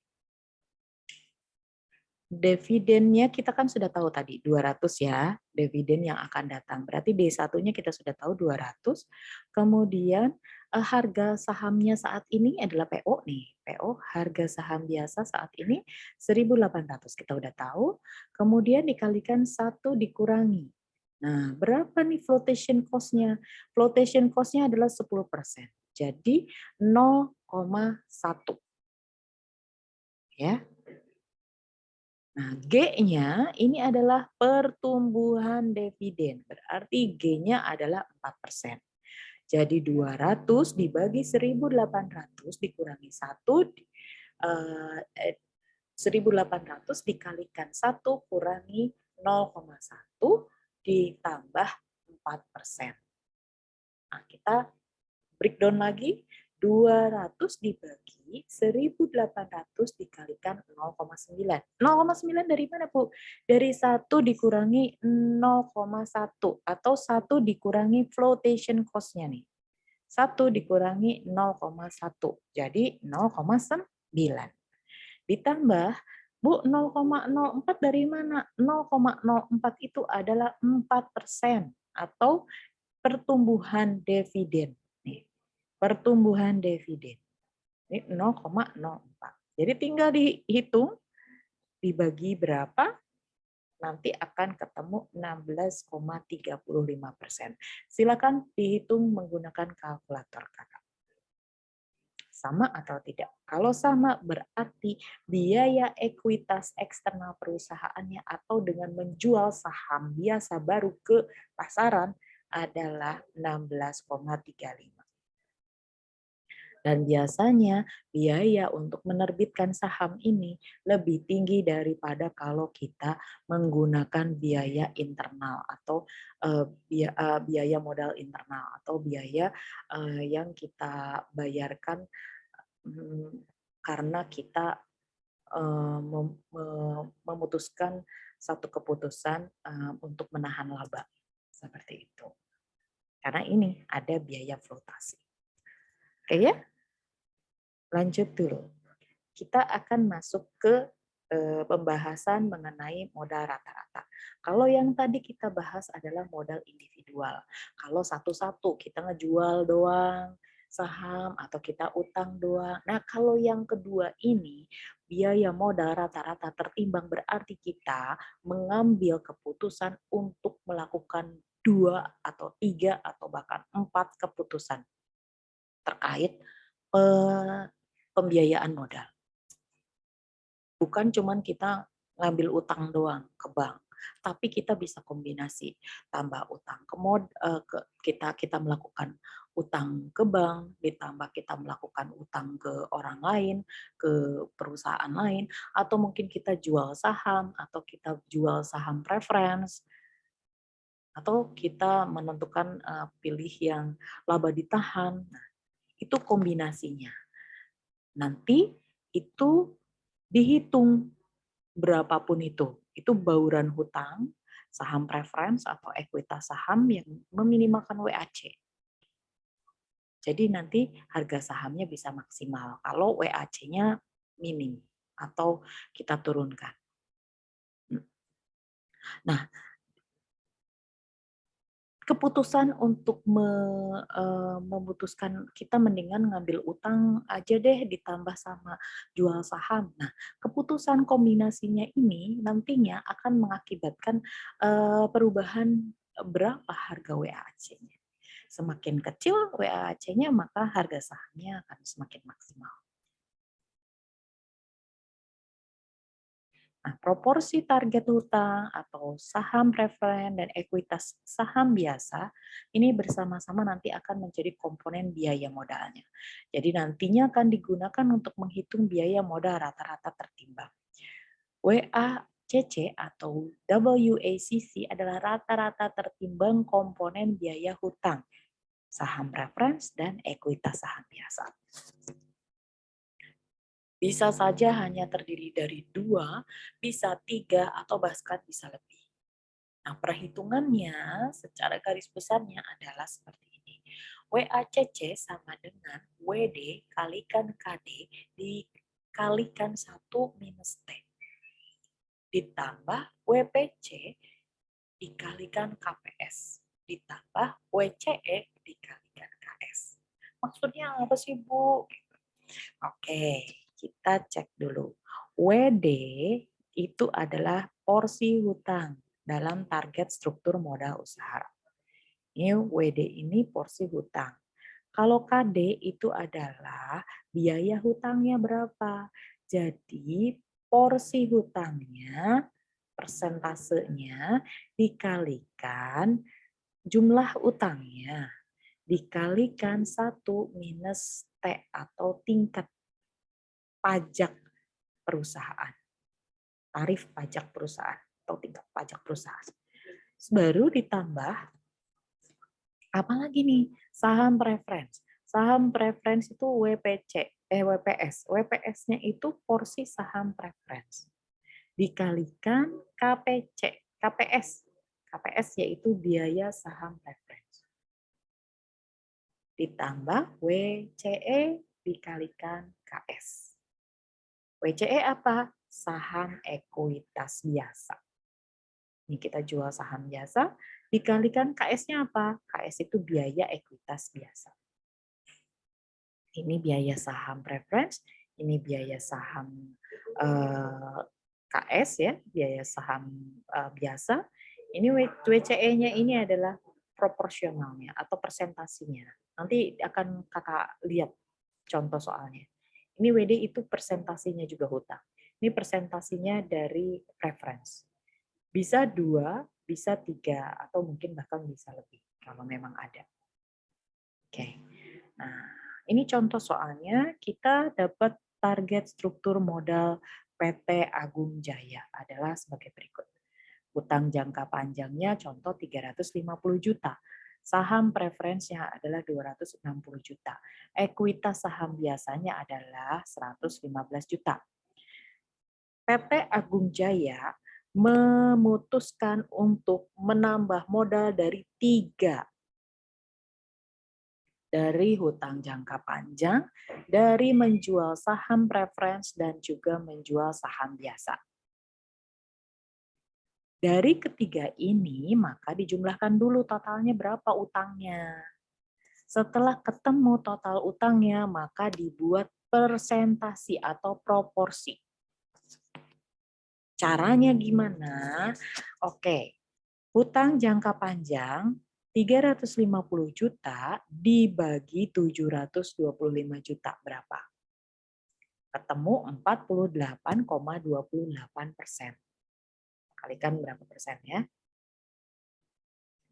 dividennya kita kan sudah tahu tadi 200 ya, dividen yang akan datang. Berarti D1-nya kita sudah tahu 200. Kemudian harga sahamnya saat ini adalah PO nih. PO harga saham biasa saat ini 1.800 kita udah tahu. Kemudian dikalikan 1 dikurangi. Nah, berapa nih flotation cost-nya? Flotation cost-nya adalah 10%. Jadi 0,1. Ya. Nah, G-nya ini adalah pertumbuhan dividen. Berarti G-nya adalah 4%. Jadi 200 dibagi 1.800 dikurangi 1, 1.800 dikalikan 1 kurangi 0,1 ditambah 4%. Nah, kita breakdown lagi. 200 dibagi 1.800 dikalikan 0,9. 0,9 dari mana, Bu? Dari 1 dikurangi 0,1 atau 1 dikurangi flotation cost-nya nih. 1 dikurangi 0,1. Jadi 0,9. Ditambah, Bu, 0,04 dari mana? 0,04 itu adalah 4% atau pertumbuhan dividen. Pertumbuhan dividen. Ini 0,04. Jadi tinggal dihitung, dibagi berapa, nanti akan ketemu 16,35%. Silakan dihitung menggunakan kalkulator kakak. Sama atau tidak? Kalau sama berarti biaya ekuitas eksternal perusahaannya atau dengan menjual saham biasa baru ke pasaran adalah 16,35. Dan biasanya biaya untuk menerbitkan saham ini lebih tinggi daripada kalau kita menggunakan biaya internal atau biaya modal internal atau biaya yang kita bayarkan karena kita memutuskan satu keputusan untuk menahan laba seperti itu. Karena ini ada biaya flotasi. Oke ya? Lanjut dulu. Kita akan masuk ke pembahasan mengenai modal rata-rata. Kalau yang tadi kita bahas adalah modal individual. Kalau satu-satu kita ngejual doang saham atau kita utang doang. Nah, kalau yang kedua ini biaya modal rata-rata tertimbang berarti kita mengambil keputusan untuk melakukan 2 atau 3 atau bahkan 4 keputusan terkait pembiayaan modal. Bukan cuman kita ngambil utang doang ke bank, tapi kita bisa kombinasi tambah utang kita melakukan utang ke bank, ditambah kita melakukan utang ke orang lain, ke perusahaan lain, atau mungkin kita jual saham atau kita jual saham preference, atau kita menentukan pilih yang laba ditahan. Nah, itu kombinasinya. Nanti itu dihitung berapapun itu bauran hutang, saham preference atau ekuitas saham yang meminimalkan WAC. Jadi nanti harga sahamnya bisa maksimal kalau WAC-nya minim atau kita turunkan. Nah, keputusan untuk memutuskan kita mendingan ngambil utang aja deh ditambah sama jual saham. Nah, keputusan kombinasinya ini nantinya akan mengakibatkan perubahan berapa harga WAC-nya. Semakin kecil WAC-nya, maka harga sahamnya akan semakin maksimal. Nah, proporsi target hutang atau saham preferen dan ekuitas saham biasa ini bersama-sama nanti akan menjadi komponen biaya modalnya. Jadi nantinya akan digunakan untuk menghitung biaya modal rata-rata tertimbang. WACC atau WACC adalah rata-rata tertimbang komponen biaya hutang, saham preference, dan ekuitas saham biasa. Bisa saja hanya terdiri dari 2, bisa 3, atau bahkan bisa lebih. Nah, perhitungannya secara garis besarnya adalah seperti ini. WACC sama dengan WD kalikan KD dikalikan 1 minus T. Ditambah WPC dikalikan KPS. Ditambah WCE dikalikan KS. Maksudnya apa sih, Bu? Oke, kita cek dulu. WD itu adalah porsi hutang dalam target struktur modal usaha. Ini WD ini porsi hutang. Kalau KD itu adalah biaya hutangnya berapa. Jadi porsi hutangnya, persentasenya dikalikan jumlah utangnya dikalikan 1 minus T atau tingkat pajak perusahaan, tarif pajak perusahaan atau tingkat pajak perusahaan. Baru ditambah apa lagi nih? Saham preference. Saham preference itu WPS. WPS-nya itu porsi saham preference. Dikalikan KPS. KPS yaitu biaya saham preference. Ditambah WCE dikalikan KS. WCE apa? Saham ekuitas biasa. Ini kita jual saham biasa, dikalikan KS-nya apa? KS itu biaya ekuitas biasa. Ini biaya saham preference, ini biaya saham KS ya, biaya saham biasa. Ini WCE-nya ini adalah proporsionalnya atau persentasinya. Nanti akan kakak lihat contoh soalnya. Ini WD itu persentasinya juga hutang. Ini persentasinya dari preference. Bisa 2, bisa 3, atau mungkin bahkan bisa lebih kalau memang ada. Oke. Nah, ini contoh soalnya kita dapat target struktur modal PT Agung Jaya adalah sebagai berikut. Utang jangka panjangnya contoh 350 juta. Saham preferensinya adalah 260 juta. Ekuitas saham biasanya adalah 115 juta. PT Agung Jaya memutuskan untuk menambah modal dari 3. Dari hutang jangka panjang, dari menjual saham preference, dan juga menjual saham biasa. Dari ketiga ini, maka dijumlahkan dulu totalnya berapa utangnya. Setelah ketemu total utangnya, maka dibuat persentasi atau proporsi. Caranya gimana? Oke, hutang jangka panjang 350 juta dibagi 725 juta berapa? Ketemu 48,28%. Kalikan berapa persen ya?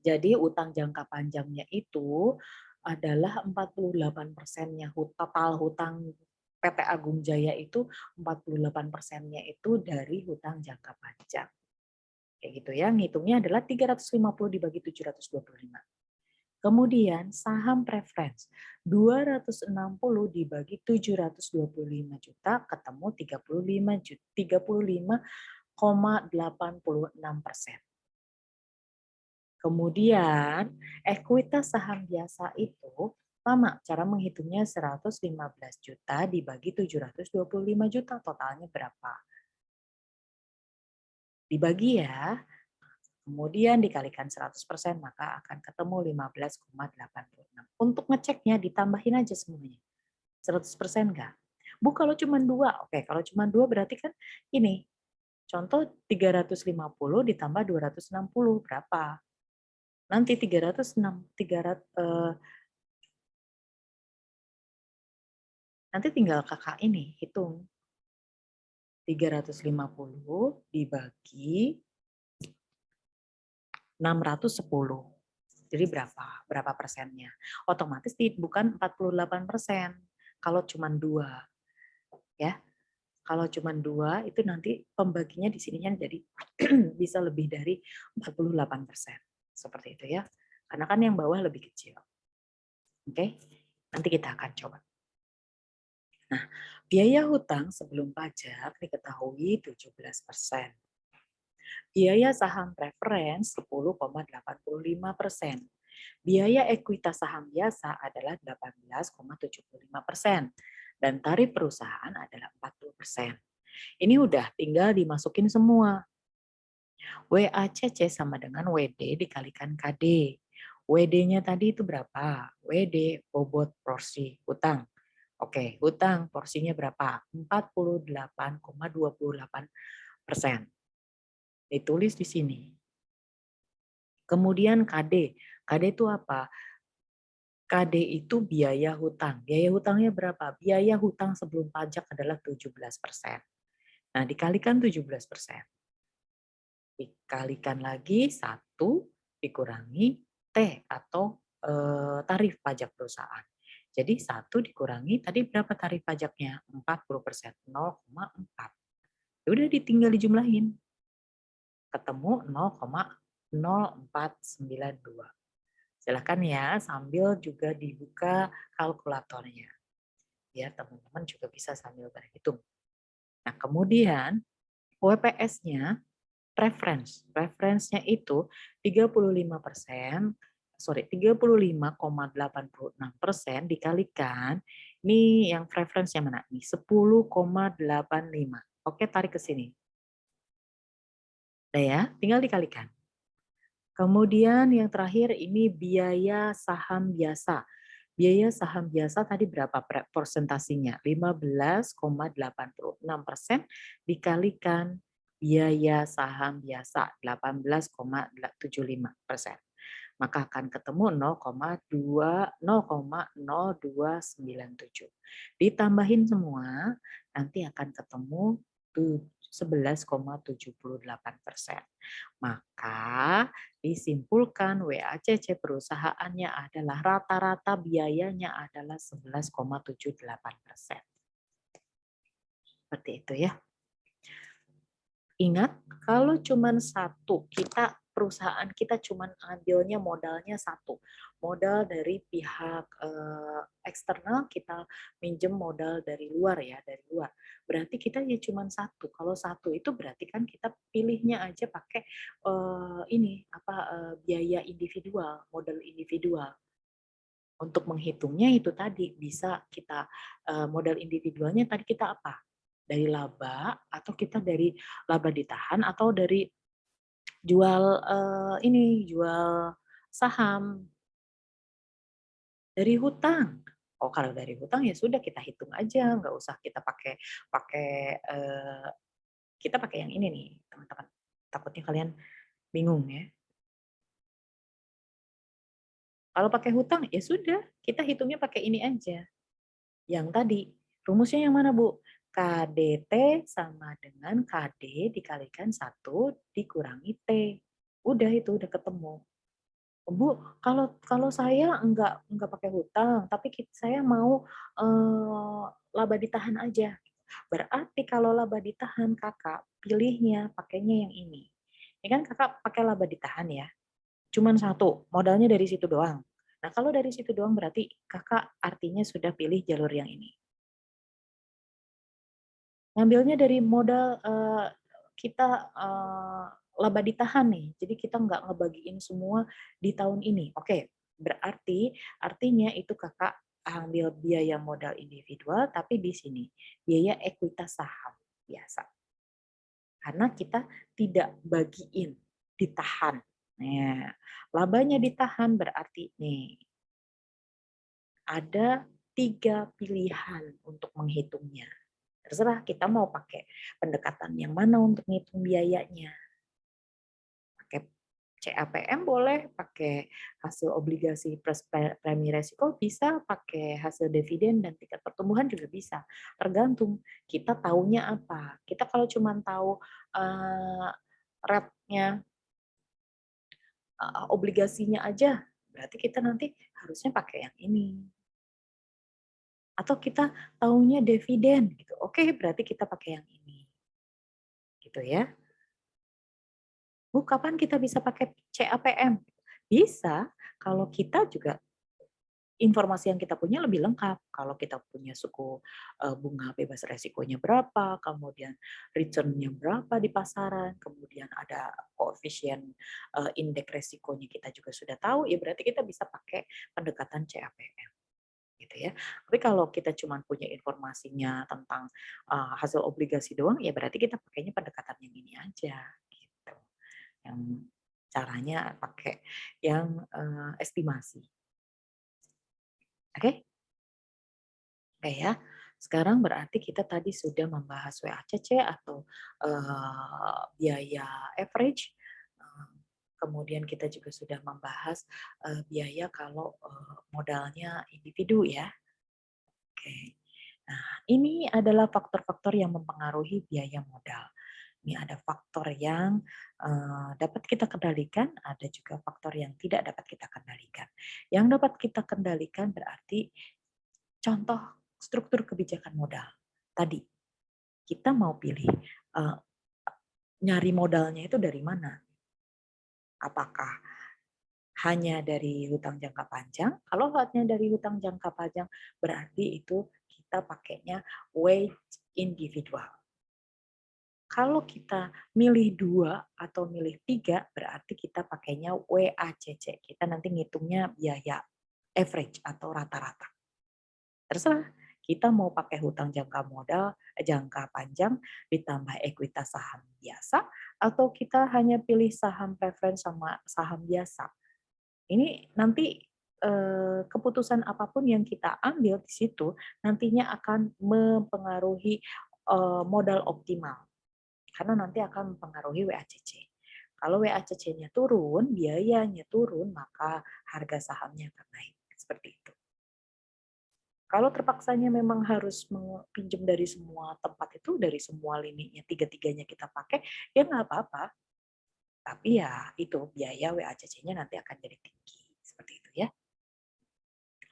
Jadi utang jangka panjangnya itu adalah 48%-nya total hutang PT Agung Jaya itu 48%-nya itu dari hutang jangka panjang. Kayak gitu ya, ngitungnya adalah 350 dibagi 725. Kemudian saham preference 260 dibagi 725 juta ketemu 35,86%. Kemudian ekuitas saham biasa itu Sama, cara menghitungnya 115 juta dibagi 725 juta, totalnya berapa? Dibagi ya, kemudian dikalikan 100%, maka akan ketemu 15,86. Untuk ngeceknya ditambahin aja semuanya. 100% enggak? Bu, kalau cuma 2, oke, kalau cuma 2 berarti kan ini, contoh 350 ditambah 260, berapa? Nanti 306, 300, nanti tinggal kakak ini, hitung. 350 dibagi 610. Jadi berapa? Berapa persennya? Otomatis bukan 48%. Kalau cuma 2, ya. Kalau cuma 2 itu nanti pembaginya di sininya jadi bisa lebih dari 48%. Seperti itu ya. Karena kan yang bawah lebih kecil. Oke? Nanti kita akan coba. Nah, biaya hutang sebelum pajak diketahui 17%. Biaya saham preference 10,85%. Biaya ekuitas saham biasa adalah 18,75%. Dan tarif perusahaan adalah 40%. Ini udah tinggal dimasukin semua. WACC sama dengan WD dikalikan KD. WD-nya tadi itu berapa? WD bobot porsi hutang. Oke, hutang porsinya berapa? 48,28%. Ditulis di sini. Kemudian KD. KD itu apa? KD itu biaya hutang. Biaya hutangnya berapa? Biaya hutang sebelum pajak adalah 17%. Nah, dikalikan 17%. Dikalikan lagi 1 dikurangi T atau tarif pajak perusahaan. Jadi 1 dikurangi, tadi berapa tarif pajaknya? 40%, 0,4. Ya udah tinggal dijumlahin. Ketemu 0,0492. Silahkan ya, sambil juga dibuka kalkulatornya. Ya, teman-teman juga bisa sambil berhitung. Nah, kemudian WPS-nya, preference-nya itu 35,86% dikalikan, ini yang preference yang mana? Nih, 10,85. Oke, tarik ke sini. Udah ya, tinggal dikalikan. Kemudian yang terakhir ini biaya saham biasa. Biaya saham biasa tadi berapa persentasinya? 15,86% dikalikan biaya saham biasa 18,75%. Maka akan ketemu 0,0297. Ditambahin semua, nanti akan ketemu 11,78%. Maka disimpulkan WACC perusahaannya adalah rata-rata biayanya adalah 11,78%. Seperti itu ya. Ingat, kalau cuma satu, perusahaan kita cuma ambilnya modalnya satu. Modal dari pihak eksternal, kita minjem modal dari luar ya, dari luar. Berarti kita ya cuma satu. Kalau satu itu berarti kan kita pilihnya aja pakai biaya individual, modal individual. Untuk menghitungnya itu tadi bisa kita modal individualnya tadi kita apa? Dari laba atau kita dari laba ditahan atau dari jual jual saham, dari hutang. Oh, kalau dari hutang ya sudah kita hitung aja, nggak usah kita pakai pakai kita pakai yang ini nih, teman-teman. Takutnya kalian bingung ya. Kalau pakai hutang ya sudah, kita hitungnya pakai ini aja. Yang tadi, rumusnya yang mana, Bu? KDT sama dengan KD dikalikan 1 dikurangi T. Udah itu, udah ketemu. Bu, kalau saya enggak pakai hutang, tapi saya mau laba ditahan aja. Berarti kalau laba ditahan Kakak pilihnya pakainya yang ini. Ini kan Kakak pakai laba ditahan ya. Cuman satu, modalnya dari situ doang. Nah, kalau dari situ doang berarti Kakak artinya sudah pilih jalur yang ini. Ngambilnya dari modal kita laba ditahan nih. Jadi kita nggak ngebagiin semua di tahun ini. Oke, Berarti artinya itu Kakak ambil biaya modal individual, tapi di sini biaya ekuitas saham biasa. Karena kita tidak bagiin, ditahan. Nah, labanya ditahan berarti nih ada 3 pilihan untuk menghitungnya. Terserah kita mau pakai pendekatan yang mana untuk ngitung biayanya. Pakai CAPM boleh, pakai hasil obligasi plus premi resiko bisa, pakai hasil dividen dan tingkat pertumbuhan juga bisa. Tergantung kita taunya apa. Kita kalau cuma tahu rate-nya obligasinya aja, berarti kita nanti harusnya pakai yang ini. Atau kita taunya dividen gitu. Oke, berarti kita pakai yang ini. Gitu ya. Bu, kapan kita bisa pakai CAPM? Bisa kalau kita juga informasi yang kita punya lebih lengkap. Kalau kita punya suku bunga bebas resikonya berapa, kemudian return-nya berapa di pasaran, kemudian ada koefisien indeks resikonya kita juga sudah tahu, ya berarti kita bisa pakai pendekatan CAPM. Gitu ya. Tapi kalau kita cuma punya informasinya tentang hasil obligasi doang, ya berarti kita pakainya pendekatan yang ini aja. Gitu. Yang caranya pakai yang estimasi. Oke? Oke ya. Sekarang berarti kita tadi sudah membahas WACC atau biaya average. Kemudian kita juga sudah membahas biaya kalau modalnya individu ya. Oke. Nah, ini adalah faktor-faktor yang mempengaruhi biaya modal. Ini ada faktor yang dapat kita kendalikan, ada juga faktor yang tidak dapat kita kendalikan. Yang dapat kita kendalikan berarti contoh struktur kebijakan modal. Tadi kita mau pilih nyari modalnya itu dari mana? Apakah hanya dari hutang jangka panjang? Kalau hanya dari hutang jangka panjang berarti itu kita pakainya weight individual. Kalau kita milih 2 atau milih 3, berarti kita pakainya WACC. Kita nanti ngitungnya biaya average atau rata-rata. Terserah, kita mau pakai hutang jangka panjang ditambah ekuitas saham biasa, atau kita hanya pilih saham preference sama saham biasa. Ini nanti keputusan apapun yang kita ambil di situ nantinya akan mempengaruhi modal optimal. Karena nanti akan mempengaruhi WACC. Kalau WACC-nya turun, biayanya turun, maka harga sahamnya akan naik. Seperti itu. Kalau terpaksanya memang harus pinjam dari semua tempat itu, dari semua lininya, tiga-tiganya kita pakai, ya nggak apa-apa. Tapi ya itu, biaya WACC-nya nanti akan jadi tinggi. Seperti itu ya.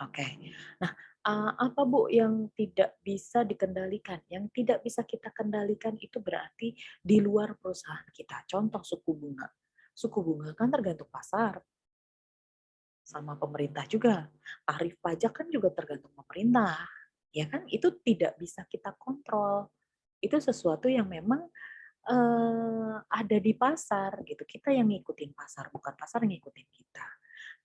Oke. Nah, apa Bu yang tidak bisa dikendalikan? Yang tidak bisa kita kendalikan itu berarti di luar perusahaan kita. Contoh suku bunga. Suku bunga kan tergantung pasar sama pemerintah juga. Tarif pajak kan juga tergantung pemerintah. Ya kan? Itu tidak bisa kita kontrol. Itu sesuatu yang memang ada di pasar gitu. Kita yang ngikutin pasar, bukan pasar yang ngikutin kita.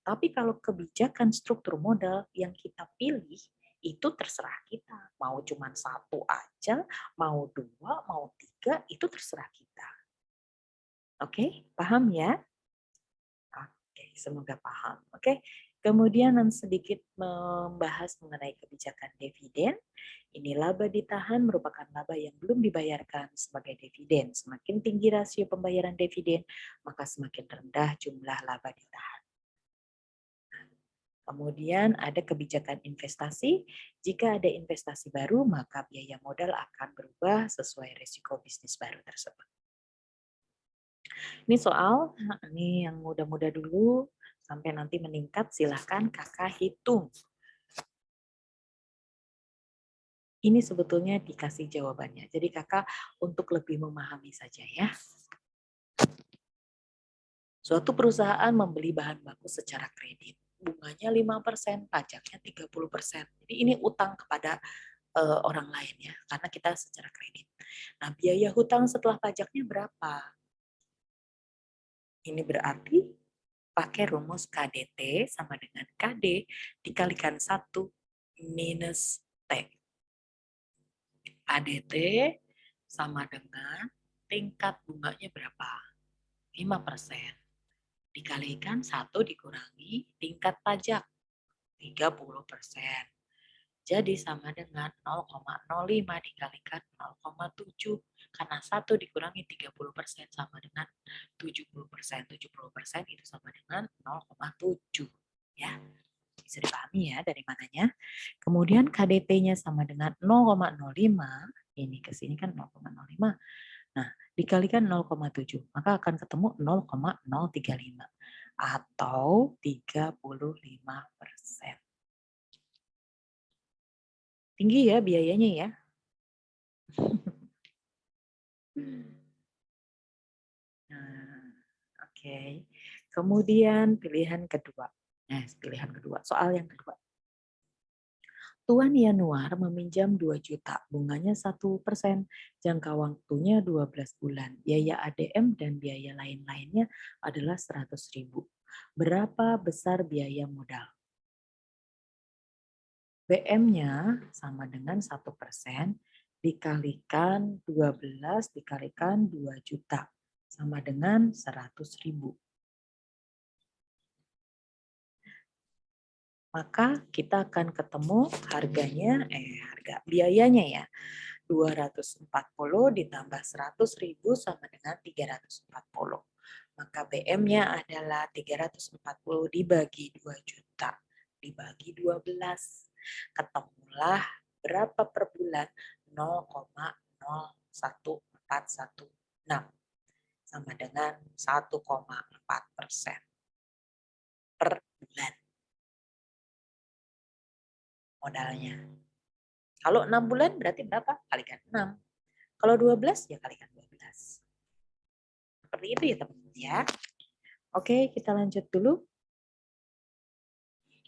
Tapi kalau kebijakan struktur modal yang kita pilih, itu terserah kita. Mau cuma satu aja, mau dua, mau tiga, itu terserah kita. Oke, paham ya? Oke, semoga paham. Oke, kemudian sedikit membahas mengenai kebijakan dividen. Ini laba ditahan merupakan laba yang belum dibayarkan sebagai dividen. Semakin tinggi rasio pembayaran dividen, maka semakin rendah jumlah laba ditahan. Kemudian ada kebijakan investasi. Jika ada investasi baru, maka biaya modal akan berubah sesuai risiko bisnis baru tersebut. Ini soal, ini yang mudah-mudah dulu, sampai nanti meningkat, silahkan kakak hitung. Ini sebetulnya dikasih jawabannya. Jadi kakak untuk lebih memahami saja ya. Suatu perusahaan membeli bahan baku secara kredit. Bunganya 5%, pajaknya 30%. Jadi ini utang kepada orang lain ya, karena kita secara kredit. Nah, biaya hutang setelah pajaknya berapa? Ini berarti pakai rumus KDT sama dengan KD dikalikan 1 minus T. KDT sama dengan tingkat bunganya berapa? 5%. Dikalikan 1 dikurangi tingkat pajak 30%. Jadi sama dengan 0,05 dikalikan 0,7. Karena 1 dikurangi 30% sama dengan 70%. 70% itu sama dengan 0,7. Ya, bisa dipahami ya dari mananya. Kemudian KDT-nya sama dengan 0,05. Ini ke sini kan 0,05. Nah, dikalikan 0,7. Maka akan ketemu 0,035. Atau 35%. Tinggi ya biayanya ya. Nah, oke. Kemudian pilihan kedua. Pilihan kedua. Soal yang kedua. Tuan Yanuar meminjam 2 juta, bunganya 1%, jangka waktunya 12 bulan. Biaya ADM dan biaya lain-lainnya adalah 100.000. Berapa besar biaya modal? BM-nya sama dengan 1% dikalikan 12 dikalikan 2 juta sama dengan 100.000. Maka kita akan ketemu harganya, harga biayanya ya, 240 ditambah 100.000 sama dengan 340. Maka BM-nya adalah 340 dibagi 2 juta dibagi 12. Ketemulah berapa per bulan? 0,01416 sama dengan 1,4% per bulan modalnya. Kalau 6 bulan berarti berapa? Kalikan 6. Kalau 12 ya kalikan 12. Seperti itu ya teman-teman ya. Oke, kita lanjut dulu.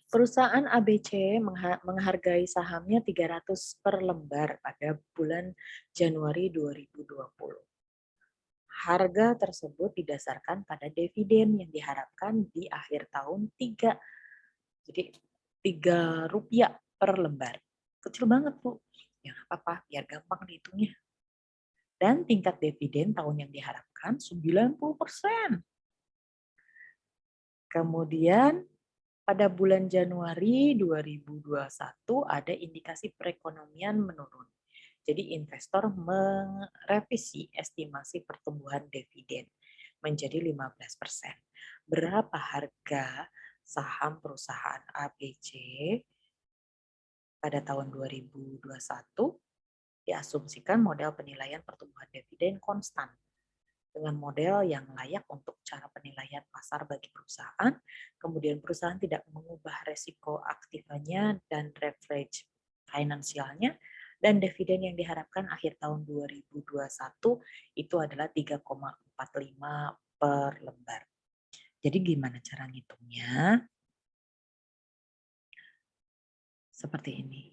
Perusahaan ABC menghargai sahamnya 300 per lembar pada bulan Januari 2020. Harga tersebut didasarkan pada dividen yang diharapkan di akhir tahun 3. Jadi 3 rupiah per lembar. Kecil banget, Bu. Ya nggak apa-apa, biar gampang dihitungnya. Dan tingkat dividen tahun yang diharapkan 90%. Kemudian pada bulan Januari 2021 ada indikasi perekonomian menurun. Jadi investor merevisi estimasi pertumbuhan dividen menjadi 15%. Berapa harga saham perusahaan ABC pada tahun 2021? Diasumsikan model penilaian pertumbuhan dividen konstan dengan model yang layak untuk cara penilaian pasar bagi perusahaan, kemudian perusahaan tidak mengubah resiko aktifanya dan leverage finansialnya, dan dividen yang diharapkan akhir tahun 2021 itu adalah 3,45 per lembar. Jadi gimana cara ngitungnya? Seperti ini.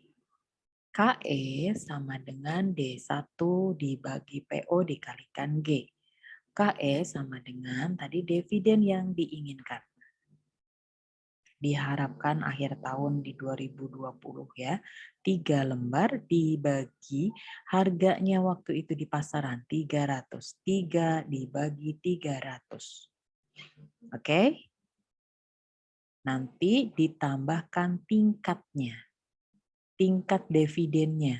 KE sama dengan D1 dibagi PO dikalikan G. KE sama dengan tadi dividen yang diinginkan. Diharapkan akhir tahun di 2020 ya. 3 lembar dibagi harganya waktu itu di pasaran 300. 3 dibagi 300. Oke? Nanti ditambahkan tingkatnya. Tingkat dividennya.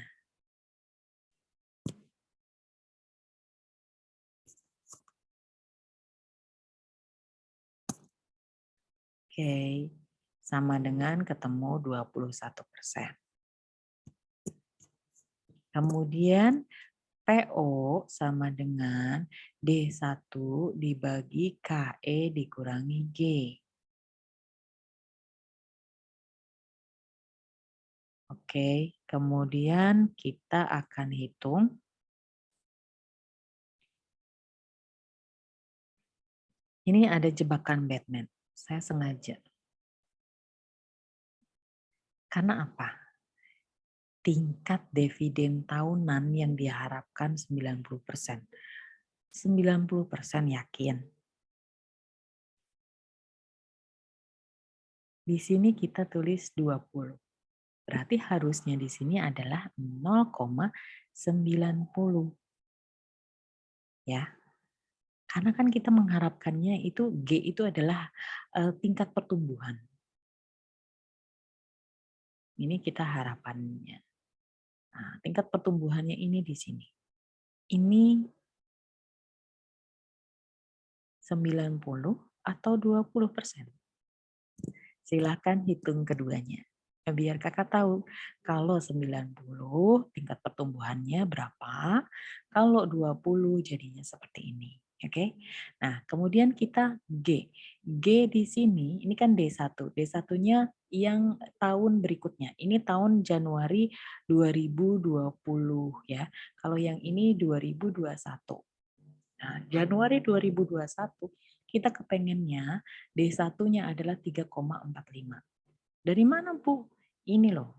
Oke, sama dengan ketemu 21%. Kemudian PO sama dengan D1 dibagi KE dikurangi G. Oke, kemudian kita akan hitung. Ini ada jebakan Batman. Saya sengaja. Karena apa? Tingkat dividen tahunan yang diharapkan 90%. 90% yakin. Di sini kita tulis 20. Berarti harusnya di sini adalah 0,90. Ya. Karena kan kita mengharapkannya itu G itu adalah tingkat pertumbuhan. Ini kita harapannya. Nah, tingkat pertumbuhannya ini di sini. Ini 90 atau 20%. Silakan hitung keduanya. Biar kakak tahu kalau 90 tingkat pertumbuhannya berapa, kalau 20 jadinya seperti ini. Oke. Nah, kemudian kita G. G di sini, ini kan D1. D1-nya yang tahun berikutnya. Ini tahun Januari 2020 ya. Kalau yang ini 2021. Nah, Januari 2021 kita kepengennya D1-nya adalah 3,45. Dari mana, Bu? Ini loh.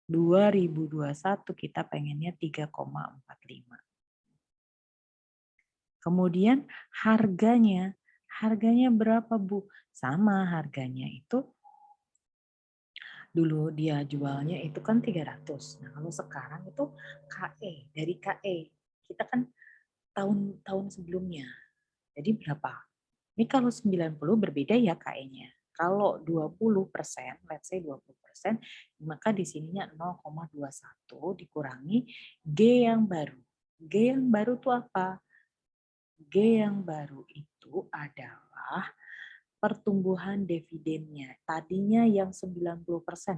2021 kita pengennya 3,45. Kemudian harganya berapa, Bu? Sama harganya itu dulu dia jualnya itu kan 300. Nah, kalau sekarang itu KE, dari KE. Kita kan tahun-tahun sebelumnya. Jadi berapa? Ini kalau 90 berbeda ya KE-nya. Kalau 20%, let's say 20%, maka di sininya 0,21 dikurangi G yang baru. G yang baru itu apa? G yang baru itu adalah pertumbuhan dividennya. Tadinya yang 90%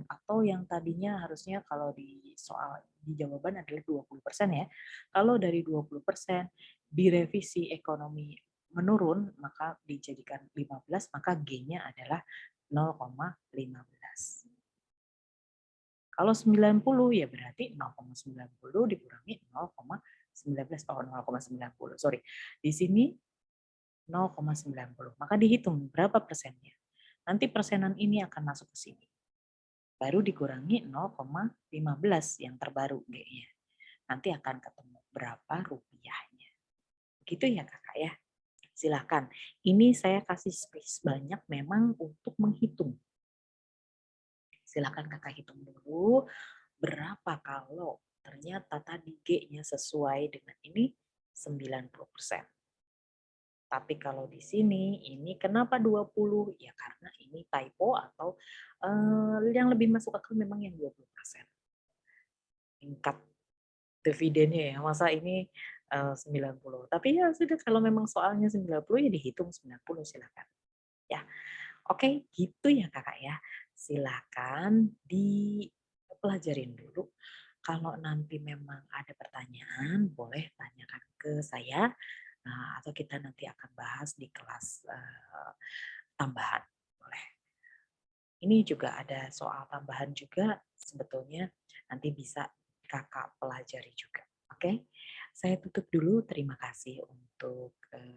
atau yang tadinya harusnya kalau di soal di jawaban adalah 20% ya. Kalau dari 20% direvisi ekonomi menurun, maka dijadikan 15, maka G-nya adalah 0,15. Kalau 90 ya berarti 0,90 dikurangi 0,19, oh 0,90, sorry. Di sini 0,90. Maka dihitung berapa persennya. Nanti persenan ini akan masuk ke sini. Baru dikurangi 0,15 yang terbaru G-nya. Nanti akan ketemu berapa rupiahnya. Gitu ya kakak ya. Silakan. Ini saya kasih space banyak memang untuk menghitung. Silakan kakak hitung dulu berapa kalau ternyata tadi G-nya sesuai dengan ini 90%. Tapi kalau di sini ini kenapa 20? Ya karena ini typo atau yang lebih masuk akal memang yang 20%. Tingkat dividennya ya. Masa ini 90. Tapi ya sudah kalau memang soalnya 90 ya dihitung 90 silakan. Ya. Oke, gitu ya Kakak ya. Silakan dipelajarin dulu. Kalau nanti memang ada pertanyaan, boleh tanyakan ke saya. Nah, atau kita nanti akan bahas di kelas tambahan. Boleh. Ini juga ada soal tambahan juga sebetulnya nanti bisa kakak pelajari juga. Oke, saya tutup dulu. Terima kasih untuk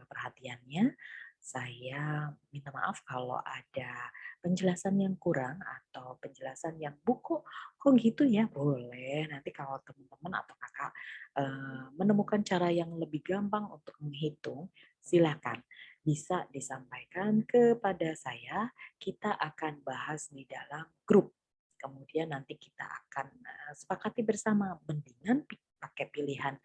perhatiannya. Saya minta maaf kalau ada penjelasan yang kurang atau penjelasan yang kok gitu ya, boleh. Nanti kalau teman-teman atau kakak menemukan cara yang lebih gampang untuk menghitung, silakan bisa disampaikan kepada saya. Kita akan bahas di dalam grup. Kemudian nanti kita akan sepakati bersama mendingan pakai pilihan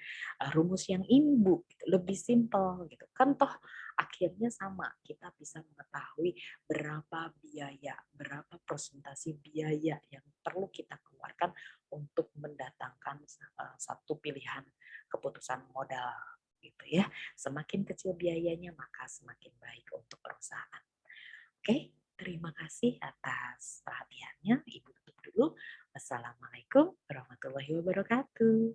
rumus yang ini Bu, gitu. Lebih simpel gitu. Kan toh akhirnya sama, kita bisa mengetahui berapa biaya, berapa presentasi biaya yang perlu kita keluarkan untuk mendatangkan satu pilihan keputusan modal gitu ya. Semakin kecil biayanya maka semakin baik untuk perusahaan. Oke, terima kasih atas perhatiannya. Ibu tutup dulu. Wassalamualaikum warahmatullahi wabarakatuh.